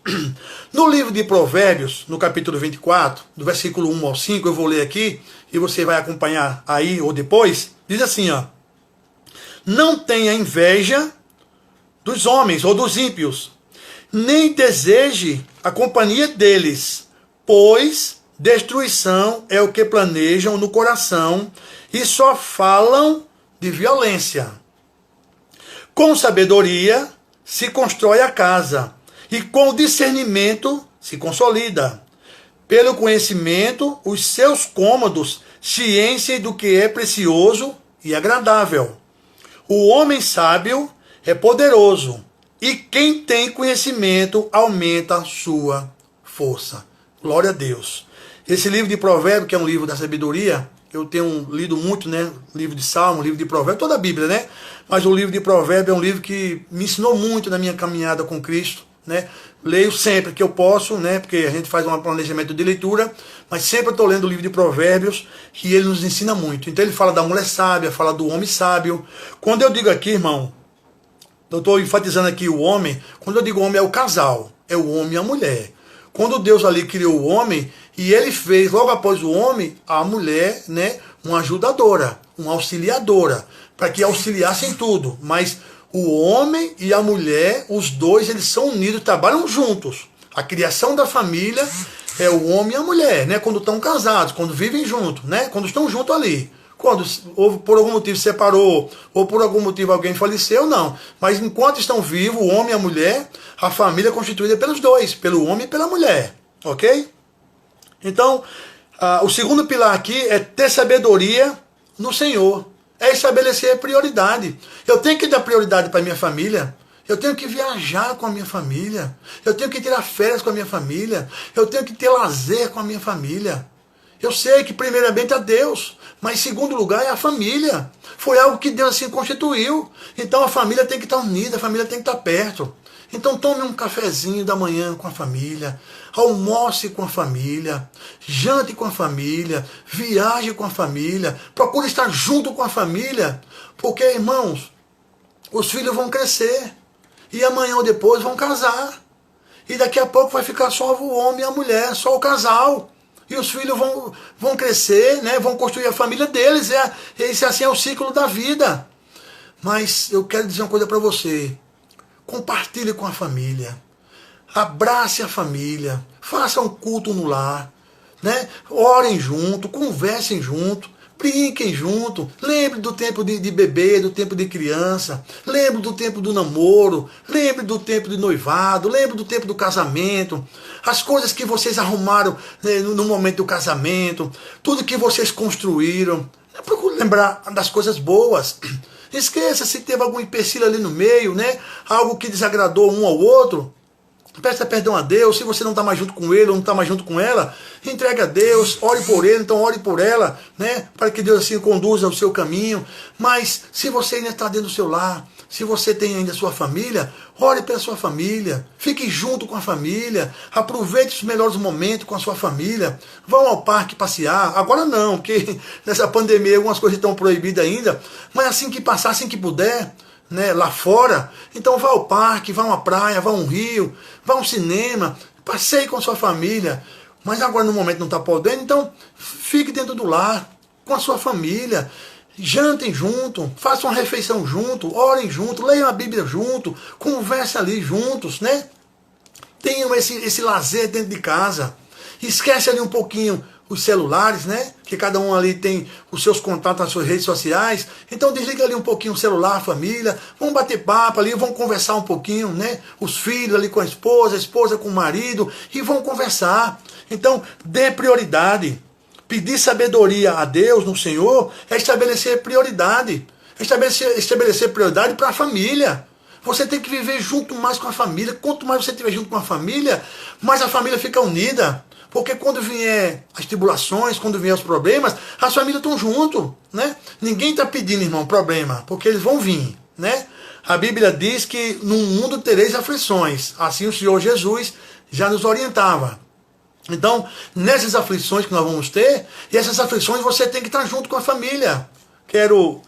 No livro de Provérbios, no capítulo 24, do versículo 1 ao 5, eu vou ler aqui, e você vai acompanhar aí ou depois, diz assim, ó: não tenha inveja dos homens ou dos ímpios, nem deseje a companhia deles, pois destruição é o que planejam no coração e só falam de violência. Com sabedoria se constrói a casa, e com discernimento se consolida. Pelo conhecimento, os seus cômodos se enchem do que é precioso e agradável. O homem sábio é poderoso, e quem tem conhecimento aumenta a sua força. Glória a Deus. Esse livro de Provérbios, que é um livro da sabedoria, eu tenho lido muito, né? Livro de Salmo, livro de Provérbios, toda a Bíblia, né? Mas o livro de Provérbios é um livro que me ensinou muito na minha caminhada com Cristo, né? Leio sempre que eu posso, né? Porque a gente faz um planejamento de leitura, mas sempre eu estou lendo o livro de Provérbios, que ele nos ensina muito. Então ele fala da mulher sábia, fala do homem sábio. Quando eu digo aqui, irmão, eu estou enfatizando aqui o homem, quando eu digo homem é o casal, é o homem e a mulher. Quando Deus ali criou o homem, e ele fez, logo após o homem, a mulher, né, uma ajudadora, uma auxiliadora, para que auxiliassem tudo. Mas o homem e a mulher, os dois, eles são unidos, trabalham juntos. A criação da família é o homem e a mulher, né? Quando estão casados, quando vivem juntos, né? Quando estão juntos ali. Quando ou por algum motivo separou, ou por algum motivo alguém faleceu, não. Mas enquanto estão vivos, o homem e a mulher, a família é constituída pelos dois, pelo homem e pela mulher. Ok? Então, o segundo pilar aqui é ter sabedoria no Senhor. É estabelecer prioridade. Eu tenho que dar prioridade para a minha família. Eu tenho que viajar com a minha família. Eu tenho que tirar férias com a minha família. Eu tenho que ter lazer com a minha família. Eu sei que primeiramente é Deus, mas em segundo lugar é a família. Foi algo que Deus assim constituiu. Então a família tem que estar unida, a família tem que estar perto. Então tome um cafezinho da manhã com a família, almoce com a família, jante com a família, viaje com a família, procure estar junto com a família, porque, irmãos, os filhos vão crescer e amanhã ou depois vão casar. E daqui a pouco vai ficar só o homem e a mulher, só o casal. E os filhos vão crescer, né? Vão construir a família deles. Esse assim é o ciclo da vida. Mas eu quero dizer uma coisa para você. Compartilhe com a família. Abrace a família. Faça um culto no lar. Né? Orem junto, conversem junto. Brinquem junto. Lembre do tempo de bebê, do tempo de criança. Lembre do tempo do namoro. Lembre do tempo de noivado. Lembre do tempo do casamento. As coisas que vocês arrumaram, né, no momento do casamento. Tudo que vocês construíram. Procure lembrar das coisas boas. Esqueça se teve algum empecilho ali no meio, né? Algo que desagradou um ao outro. Peça perdão a Deus. Se você não está mais junto com ele ou não está mais junto com ela, entregue a Deus, ore por ele, então ore por ela, né? Para que Deus assim conduza o seu caminho. Mas se você ainda está dentro do seu lar, se você tem ainda sua família, ore pela sua família, fique junto com a família, aproveite os melhores momentos com a sua família, vão ao parque passear. Agora não, porque nessa pandemia algumas coisas estão proibidas ainda, mas assim que passar, assim que puder, né, lá fora, então vá ao parque, vá a uma praia, vá a um rio, vá a um cinema, passeie com a sua família. Mas agora no momento não está podendo, então fique dentro do lar, com a sua família, jantem junto, façam uma refeição junto, orem junto, leiam a Bíblia junto, conversem ali juntos, né? Tenham esse lazer dentro de casa. Esquece ali um pouquinho os celulares, né? Que cada um ali tem os seus contatos nas suas redes sociais. Então desliga ali um pouquinho o celular, a família. Vão bater papo ali, vão conversar um pouquinho, né? Os filhos ali com a esposa com o marido. E vão conversar. Então dê prioridade. Pedir sabedoria a Deus, no Senhor, é estabelecer prioridade. Estabelecer prioridade para a família. Você tem que viver junto mais com a família. Quanto mais você estiver junto com a família, mais a família fica unida. Porque quando vier as tribulações, quando vier os problemas, as famílias estão juntos, né? Ninguém está pedindo, irmão, problema, porque eles vão vir, né? A Bíblia diz que no mundo tereis aflições. Assim o Senhor Jesus já nos orientava. Então, nessas aflições que nós vamos ter, e essas aflições você tem que estar junto com a família. Quero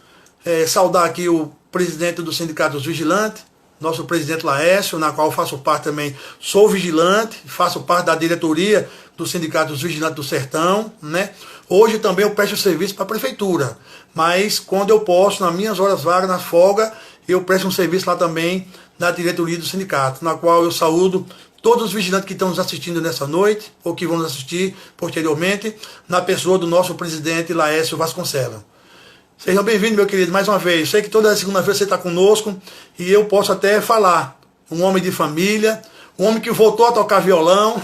saudar aqui o presidente do Sindicato dos Vigilantes, nosso presidente Laércio, na qual faço parte também, sou vigilante, faço parte da diretoria do Sindicato dos Vigilantes do Sertão, né? Hoje também eu presto serviço para a prefeitura, mas quando eu posso, nas minhas horas vagas, na folga, eu presto um serviço lá também na diretoria do sindicato, na qual eu saúdo todos os vigilantes que estão nos assistindo nessa noite, ou que vão nos assistir posteriormente, na pessoa do nosso presidente Laércio Vasconcelos. Sejam bem-vindos, meu querido, mais uma vez. Sei que toda segunda-feira você está conosco e eu posso até falar. Um homem de família, um homem que voltou a tocar violão,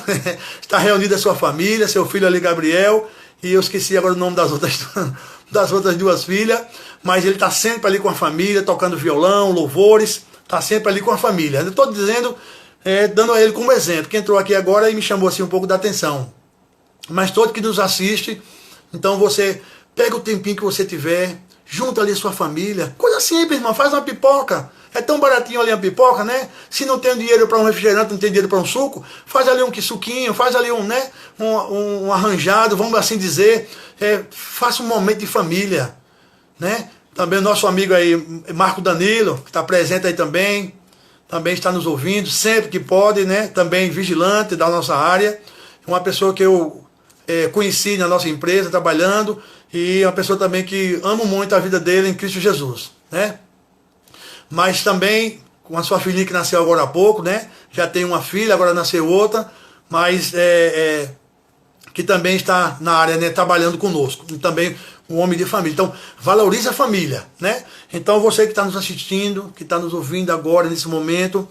está reunido a sua família, seu filho ali, Gabriel, e eu esqueci agora o nome das outras duas filhas, mas ele está sempre ali com a família, tocando violão, louvores, está sempre ali com a família. Eu estou dizendo, dando a ele como exemplo, que entrou aqui agora e me chamou assim um pouco da atenção. Mas todo que nos assiste, então você pega o tempinho que você tiver, junta ali a sua família. Coisa simples, irmão, faz uma pipoca. É tão baratinho ali a pipoca, né? Se não tem dinheiro para um refrigerante, não tem dinheiro para um suco, faz ali um suquinho, faz ali um arranjado, vamos assim dizer. Faça um momento de família, né? Também o nosso amigo aí, Marco Danilo, que está presente aí também está nos ouvindo, sempre que pode, né? Também vigilante da nossa área. Uma pessoa que eu conheci na nossa empresa, trabalhando, e uma pessoa também que amo muito a vida dele em Cristo Jesus, né? Mas também com a sua filhinha que nasceu agora há pouco, né? Já tem uma filha, agora nasceu outra, mas que também está na área, né, trabalhando conosco, e também um homem de família. Então, valorize a família, né? Então, você que está nos assistindo, que está nos ouvindo agora, nesse momento,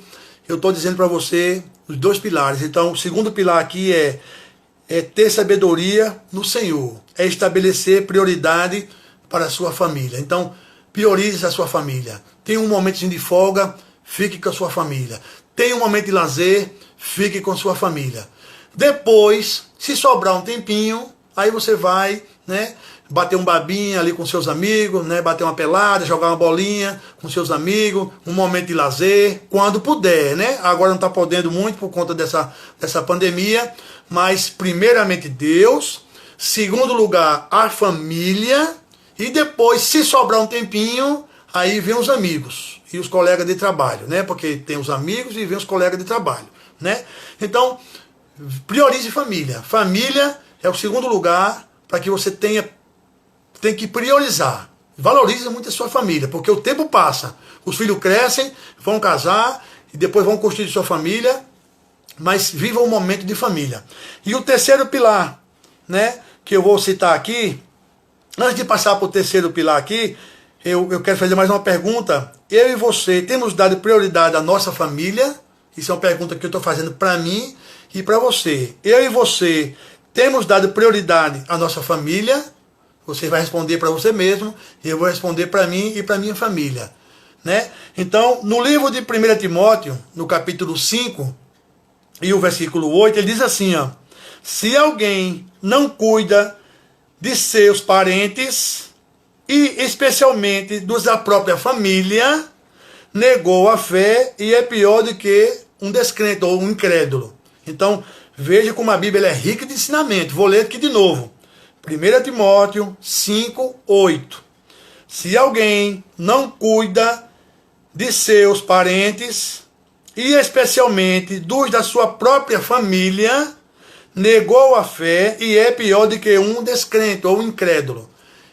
eu estou dizendo para você os 2 pilares. Então, o segundo pilar aqui é ter sabedoria no Senhor, é estabelecer prioridade para a sua família. Então, priorize a sua família. Tenha um momentinho de folga, fique com a sua família. Tenha um momento de lazer, fique com a sua família. Depois, se sobrar um tempinho, aí você vai, né, bater um babinho ali com seus amigos, né, bater uma pelada, jogar uma bolinha com seus amigos, um momento de lazer, quando puder, né? Agora não está podendo muito por conta dessa pandemia, mas primeiramente Deus, segundo lugar a família, e depois, se sobrar um tempinho, aí vem os amigos e os colegas de trabalho, né? Porque tem os amigos e vem os colegas de trabalho, né? Então, priorize família. Família é o segundo lugar para que você tem que priorizar. Valorize muito a sua família, porque o tempo passa. Os filhos crescem, vão casar e depois vão construir sua família, mas viva um momento de família. E o terceiro pilar, né, que eu vou citar aqui, antes de passar para o terceiro pilar aqui, eu quero fazer mais uma pergunta. Eu e você temos dado prioridade à nossa família? Isso é uma pergunta que eu estou fazendo para mim e para você. Eu e você temos dado prioridade à nossa família? Você vai responder para você mesmo, e eu vou responder para mim e para minha família, né? Então, no livro de 1 Timóteo, no capítulo 5, e o versículo 8, ele diz assim, ó: se alguém não cuida de seus parentes, e especialmente dos da própria família, negou a fé e é pior do que um descrente ou um incrédulo. Então, veja como a Bíblia é rica de ensinamento. Vou ler aqui de novo. 1 Timóteo 5, 8. Se alguém não cuida de seus parentes, e especialmente dos da sua própria família, negou a fé e é pior do que um descrente ou um incrédulo.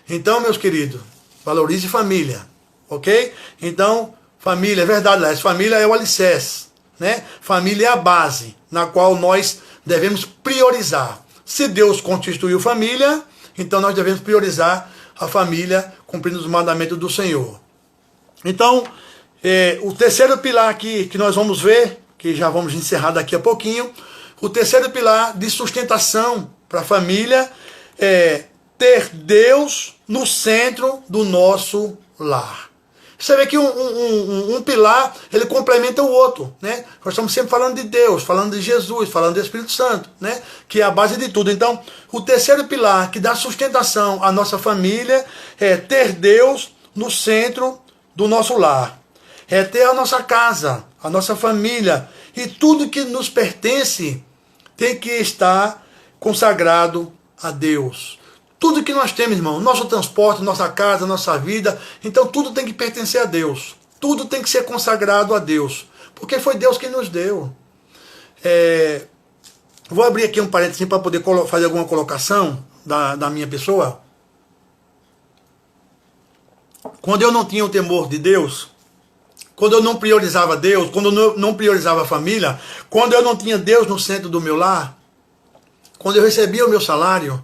Então, meus queridos, valorize família, ok? Então, família, é verdade, Léo, família é o alicerce, né? Família é a base na qual nós devemos priorizar. Se Deus constituiu família, então nós devemos priorizar a família cumprindo os mandamentos do Senhor. Então, o terceiro pilar aqui que nós vamos ver, que já vamos encerrar daqui a pouquinho, o terceiro pilar de sustentação para a família é ter Deus no centro do nosso lar. Você vê que um pilar, ele complementa o outro, né? Nós estamos sempre falando de Deus, falando de Jesus, falando do Espírito Santo, né? Que é a base de tudo. Então, o terceiro pilar que dá sustentação à nossa família é ter Deus no centro do nosso lar. É ter a nossa casa, a nossa família e tudo que nos pertence tem que estar consagrado a Deus. Tudo que nós temos, irmão, nosso transporte, nossa casa, nossa vida, então tudo tem que pertencer a Deus. Tudo tem que ser consagrado a Deus. Porque foi Deus quem nos deu. Vou abrir aqui um parênteses para poder fazer alguma colocação da minha pessoa. Quando eu não tinha o temor de Deus, quando eu não priorizava Deus, quando eu não priorizava a família, quando eu não tinha Deus no centro do meu lar, quando eu recebia o meu salário,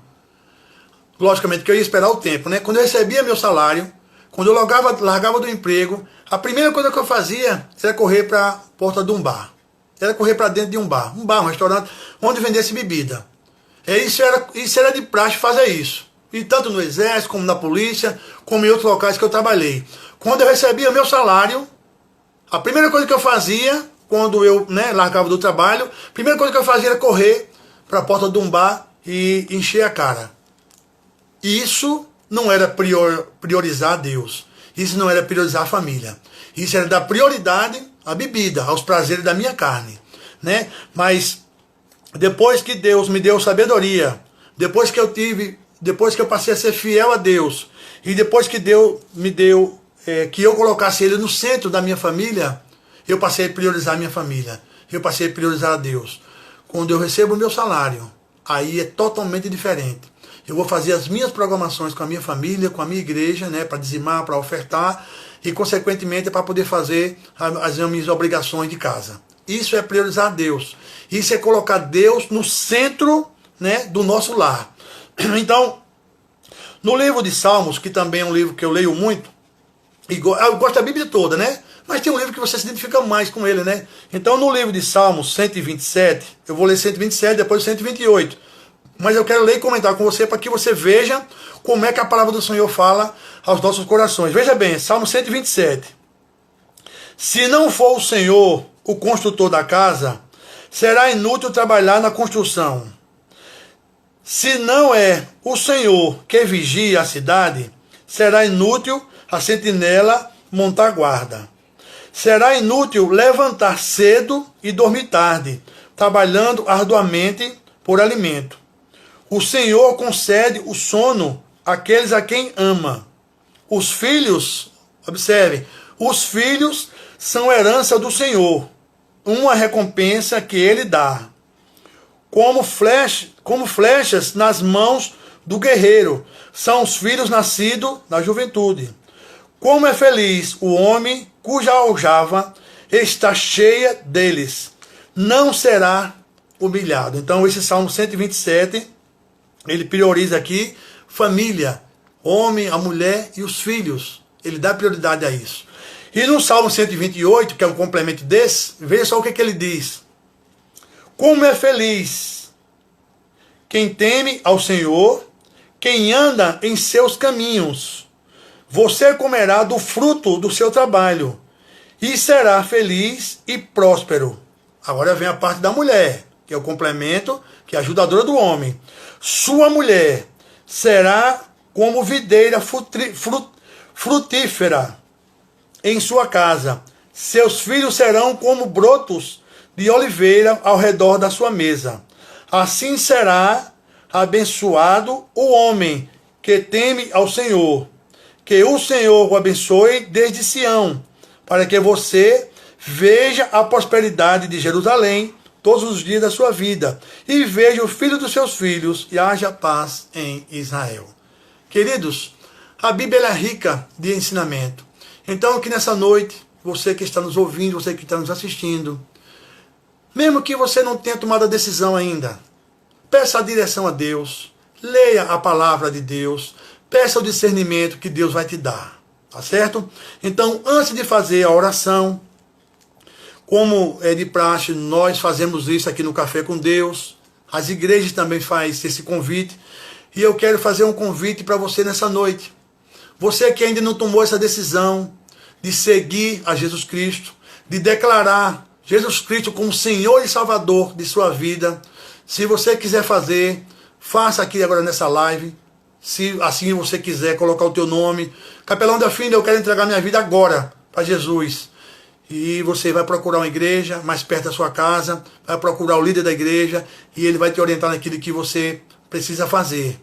logicamente que eu ia esperar o tempo, né? Quando eu recebia meu salário, quando eu largava do emprego, a primeira coisa que eu fazia era correr para a porta de um bar. Era correr para dentro de um bar, um restaurante, onde vendesse bebida. Isso era de praxe fazer isso. E tanto no exército, como na polícia, como em outros locais que eu trabalhei. Quando eu recebia meu salário, a primeira coisa que eu fazia, quando eu largava do trabalho, a primeira coisa que eu fazia era correr para a porta de um bar e encher a cara. Isso não era priorizar Deus. Isso não era priorizar a família. Isso era dar prioridade à bebida, aos prazeres da minha carne, né? Mas depois que Deus me deu sabedoria, depois que eu passei a ser fiel a Deus, e depois que Deus me deu que eu colocasse Ele no centro da minha família, eu passei a priorizar a minha família. Eu passei a priorizar a Deus. Quando eu recebo o meu salário, aí é totalmente diferente. Eu vou fazer as minhas programações com a minha família, com a minha igreja, né, para dizimar, para ofertar, e consequentemente para poder fazer as minhas obrigações de casa. Isso é priorizar Deus. Isso é colocar Deus no centro né, do nosso lar. Então, no livro de Salmos, que também é um livro que eu leio muito, eu gosto da Bíblia toda, né? Mas tem um livro que você se identifica mais com ele, né? Então, no livro de Salmos 127, eu vou ler 127, depois 128. Mas eu quero ler e comentar com você para que você veja como é que a palavra do Senhor fala aos nossos corações. Veja bem, Salmo 127. Se não for o Senhor o construtor da casa, será inútil trabalhar na construção. Se não é o Senhor que vigia a cidade, será inútil a sentinela montar guarda. Será inútil levantar cedo e dormir tarde, trabalhando arduamente por alimento. O Senhor concede o sono àqueles a quem ama. Os filhos, observe, os filhos são herança do Senhor, uma recompensa que Ele dá. Como flechas nas mãos do guerreiro, são os filhos nascidos na juventude. Como é feliz o homem cuja aljava está cheia deles, não será humilhado. Então esse Salmo 127, ele prioriza aqui família, homem, a mulher e os filhos. Ele dá prioridade a isso. E no Salmo 128, que é um complemento desse, veja só o que ele diz. Como é feliz quem teme ao Senhor, quem anda em seus caminhos. Você comerá do fruto do seu trabalho e será feliz e próspero. Agora vem a parte da mulher, que é o complemento, que é a ajudadora do homem. Sua mulher será como videira frutífera em sua casa. Seus filhos serão como brotos de oliveira ao redor da sua mesa. Assim será abençoado o homem que teme ao Senhor. Que o Senhor o abençoe desde Sião, para que você veja a prosperidade de Jerusalém todos os dias da sua vida, e veja o filho dos seus filhos, e haja paz em Israel. Queridos, a Bíblia é rica de ensinamento. Então, que nessa noite, você que está nos ouvindo, você que está nos assistindo, mesmo que você não tenha tomado a decisão ainda, peça a direção a Deus, leia a palavra de Deus, peça o discernimento que Deus vai te dar, tá certo? Então, antes de fazer a oração, como é de praxe, nós fazemos isso aqui no Café com Deus, as igrejas também fazem esse convite, e eu quero fazer um convite para você nessa noite. Você que ainda não tomou essa decisão de seguir a Jesus Cristo, de declarar Jesus Cristo como Senhor e Salvador de sua vida, se você quiser fazer, faça aqui agora nessa live. Se assim você quiser colocar o teu nome, Capelão Delfino, eu quero entregar minha vida agora para Jesus. E você vai procurar uma igreja mais perto da sua casa, vai procurar o líder da igreja e ele vai te orientar naquilo que você precisa fazer,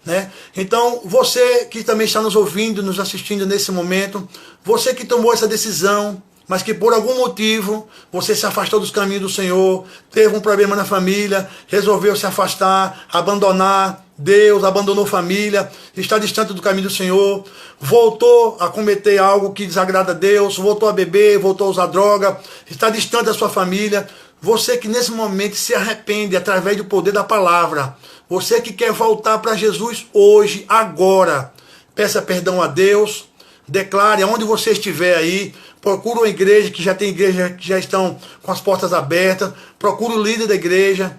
né? Então, você que também está nos ouvindo, nos assistindo nesse momento, você que tomou essa decisão, mas que por algum motivo você se afastou dos caminhos do Senhor, teve um problema na família, resolveu se afastar, abandonar Deus, abandonou família, está distante do caminho do Senhor, voltou a cometer algo que desagrada a Deus, voltou a beber, voltou a usar droga, está distante da sua família. Você que nesse momento se arrepende através do poder da palavra, você que quer voltar para Jesus hoje, agora, peça perdão a Deus, declare aonde você estiver aí, procure uma igreja, que já tem igreja que já estão com as portas abertas, procure o líder da igreja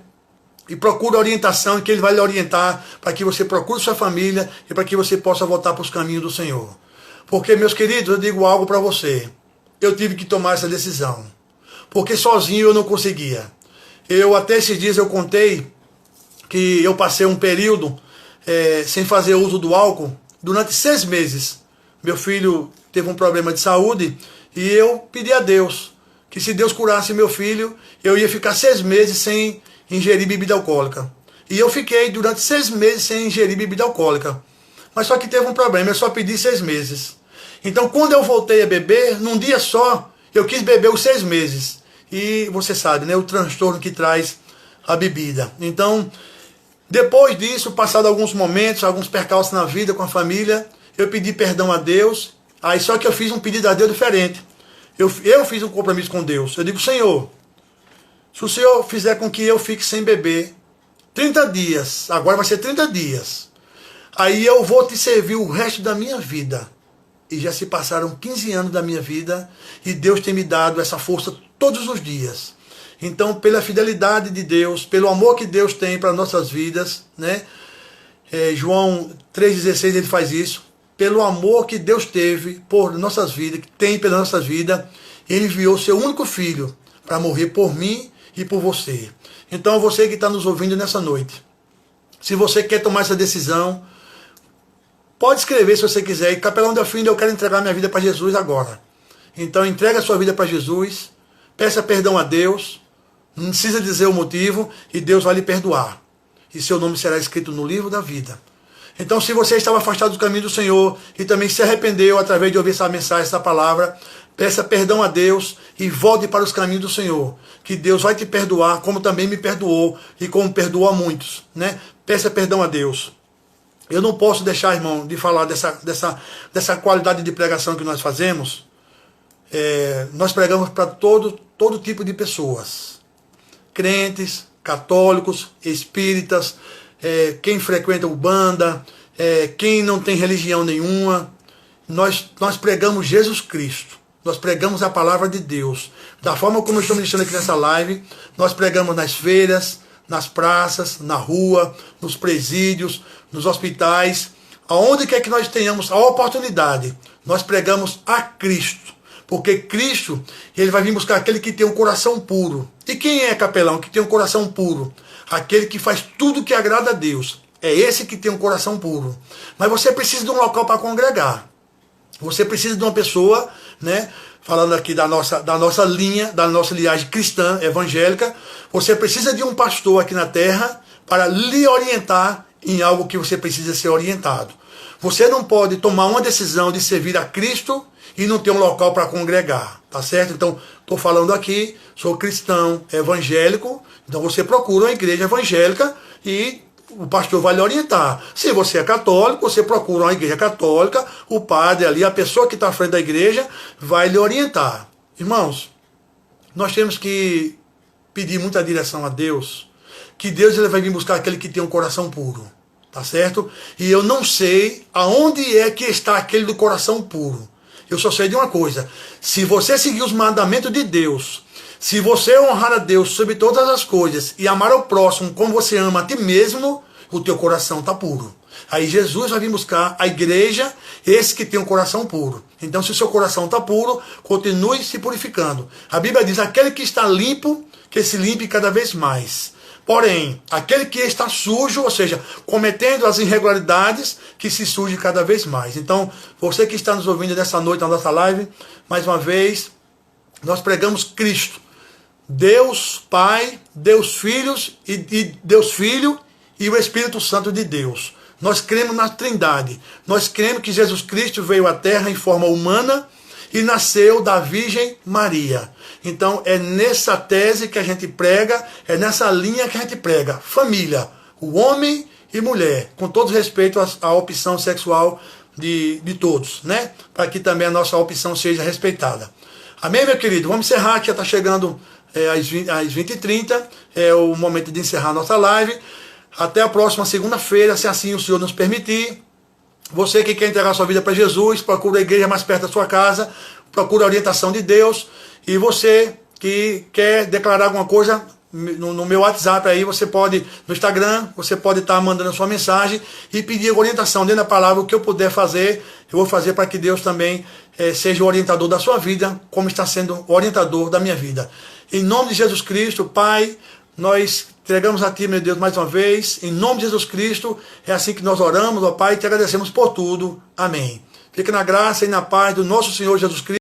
e procure a orientação que ele vai lhe orientar para que você procure sua família e para que você possa voltar para os caminhos do Senhor. Porque, meus queridos, eu digo algo para você, eu tive que tomar essa decisão, porque sozinho eu não conseguia. Eu até esses dias eu contei que eu passei um período sem fazer uso do álcool durante 6 meses. Meu filho teve um problema de saúde e eu pedi a Deus que se Deus curasse meu filho, eu ia ficar 6 meses sem ingerir bebida alcoólica. E eu fiquei durante 6 meses sem ingerir bebida alcoólica. Mas só que teve um problema, eu só pedi 6 meses. Então quando eu voltei a beber, num dia só, eu quis beber os 6 meses. E você sabe, né, o transtorno que traz a bebida. Então, depois disso, passado alguns momentos, alguns percalços na vida com a família, eu pedi perdão a Deus. Aí só que eu fiz um pedido a Deus diferente. Eu fiz um compromisso com Deus. Eu digo, Senhor, se o Senhor fizer com que eu fique sem beber, 30 dias, agora vai ser 30 dias. Aí eu vou te servir o resto da minha vida. E já se passaram 15 anos da minha vida e Deus tem me dado essa força todos os dias. Então, pela fidelidade de Deus, pelo amor que Deus tem para nossas vidas, né? João 3,16 ele faz isso. Pelo amor que Deus teve por nossas vidas, que tem pela nossa vida, ele enviou seu único filho para morrer por mim e por você. Então, você que está nos ouvindo nessa noite, se você quer tomar essa decisão, pode escrever se você quiser. E Capelão Delfim, eu quero entregar minha vida para Jesus agora. Então entrega a sua vida para Jesus. Peça perdão a Deus. Não precisa dizer o motivo. E Deus vai lhe perdoar. E seu nome será escrito no livro da vida. Então se você estava afastado do caminho do Senhor. E também se arrependeu através de ouvir essa mensagem, essa palavra. Peça perdão a Deus. E volte para os caminhos do Senhor. Que Deus vai te perdoar. Como também me perdoou. E como perdoou a muitos, né? Peça perdão a Deus. Eu não posso deixar, irmão, de falar dessa qualidade de pregação que nós fazemos. Nós pregamos para todo tipo de pessoas. Crentes, católicos, espíritas, quem frequenta Umbanda, quem não tem religião nenhuma. Nós pregamos Jesus Cristo. Nós pregamos a palavra de Deus. Da forma como eu estou ministrando aqui nessa live, nós pregamos nas feiras, nas praças, na rua, nos presídios, nos hospitais, aonde quer que nós tenhamos a oportunidade, nós pregamos a Cristo. Porque Cristo, ele vai vir buscar aquele que tem um coração puro. E quem é capelão que tem um coração puro? Aquele que faz tudo que agrada a Deus. É esse que tem um coração puro. Mas você precisa de um local para congregar. Você precisa de uma pessoa, né? Falando aqui da nossa linha, da nossa linhagem cristã, evangélica, você precisa de um pastor aqui na terra para lhe orientar em algo que você precisa ser orientado. Você não pode tomar uma decisão de servir a Cristo e não ter um local para congregar, tá certo? Então, estou falando aqui, sou cristão evangélico, então você procura uma igreja evangélica e o pastor vai lhe orientar. Se você é católico, você procura uma igreja católica, o padre ali, a pessoa que está à frente da igreja, vai lhe orientar. Irmãos, nós temos que pedir muita direção a Deus, que Deus ele vai vir buscar aquele que tem um coração puro, tá certo? E eu não sei aonde é que está aquele do coração puro. Eu só sei de uma coisa, se você seguir os mandamentos de Deus, se você honrar a Deus sobre todas as coisas e amar ao próximo como você ama a ti mesmo, o teu coração está puro. Aí Jesus vai vir buscar a igreja, esse que tem um coração puro. Então se o seu coração está puro, continue se purificando. A Bíblia diz, aquele que está limpo, que se limpe cada vez mais. Porém, aquele que está sujo, ou seja, cometendo as irregularidades, que se suje cada vez mais. Então, você que está nos ouvindo nessa noite, na nossa live, mais uma vez, nós pregamos Cristo. Deus Pai, Deus Filho e o Espírito Santo de Deus. Nós cremos na Trindade. Nós cremos que Jesus Cristo veio à Terra em forma humana e nasceu da Virgem Maria. Então é nessa tese que a gente prega, é nessa linha que a gente prega. Família, o homem e mulher, com todo respeito à opção sexual de todos, né? Para que também a nossa opção seja respeitada. Amém, meu querido? Vamos encerrar, que já está chegando às 20h30, é o momento de encerrar a nossa live. Até a próxima segunda-feira, se assim o Senhor nos permitir. Você que quer entregar sua vida para Jesus, procura a igreja mais perto da sua casa, procura a orientação de Deus. E você que quer declarar alguma coisa, no meu WhatsApp aí, você pode, no Instagram, você pode estar mandando a sua mensagem e pedir orientação dentro da palavra. O que eu puder fazer, eu vou fazer para que Deus também seja o orientador da sua vida, como está sendo o orientador da minha vida. Em nome de Jesus Cristo, Pai, nós entregamos a Ti, meu Deus, mais uma vez. Em nome de Jesus Cristo, é assim que nós oramos, ó Pai, e te agradecemos por tudo. Amém. Fique na graça e na paz do nosso Senhor Jesus Cristo.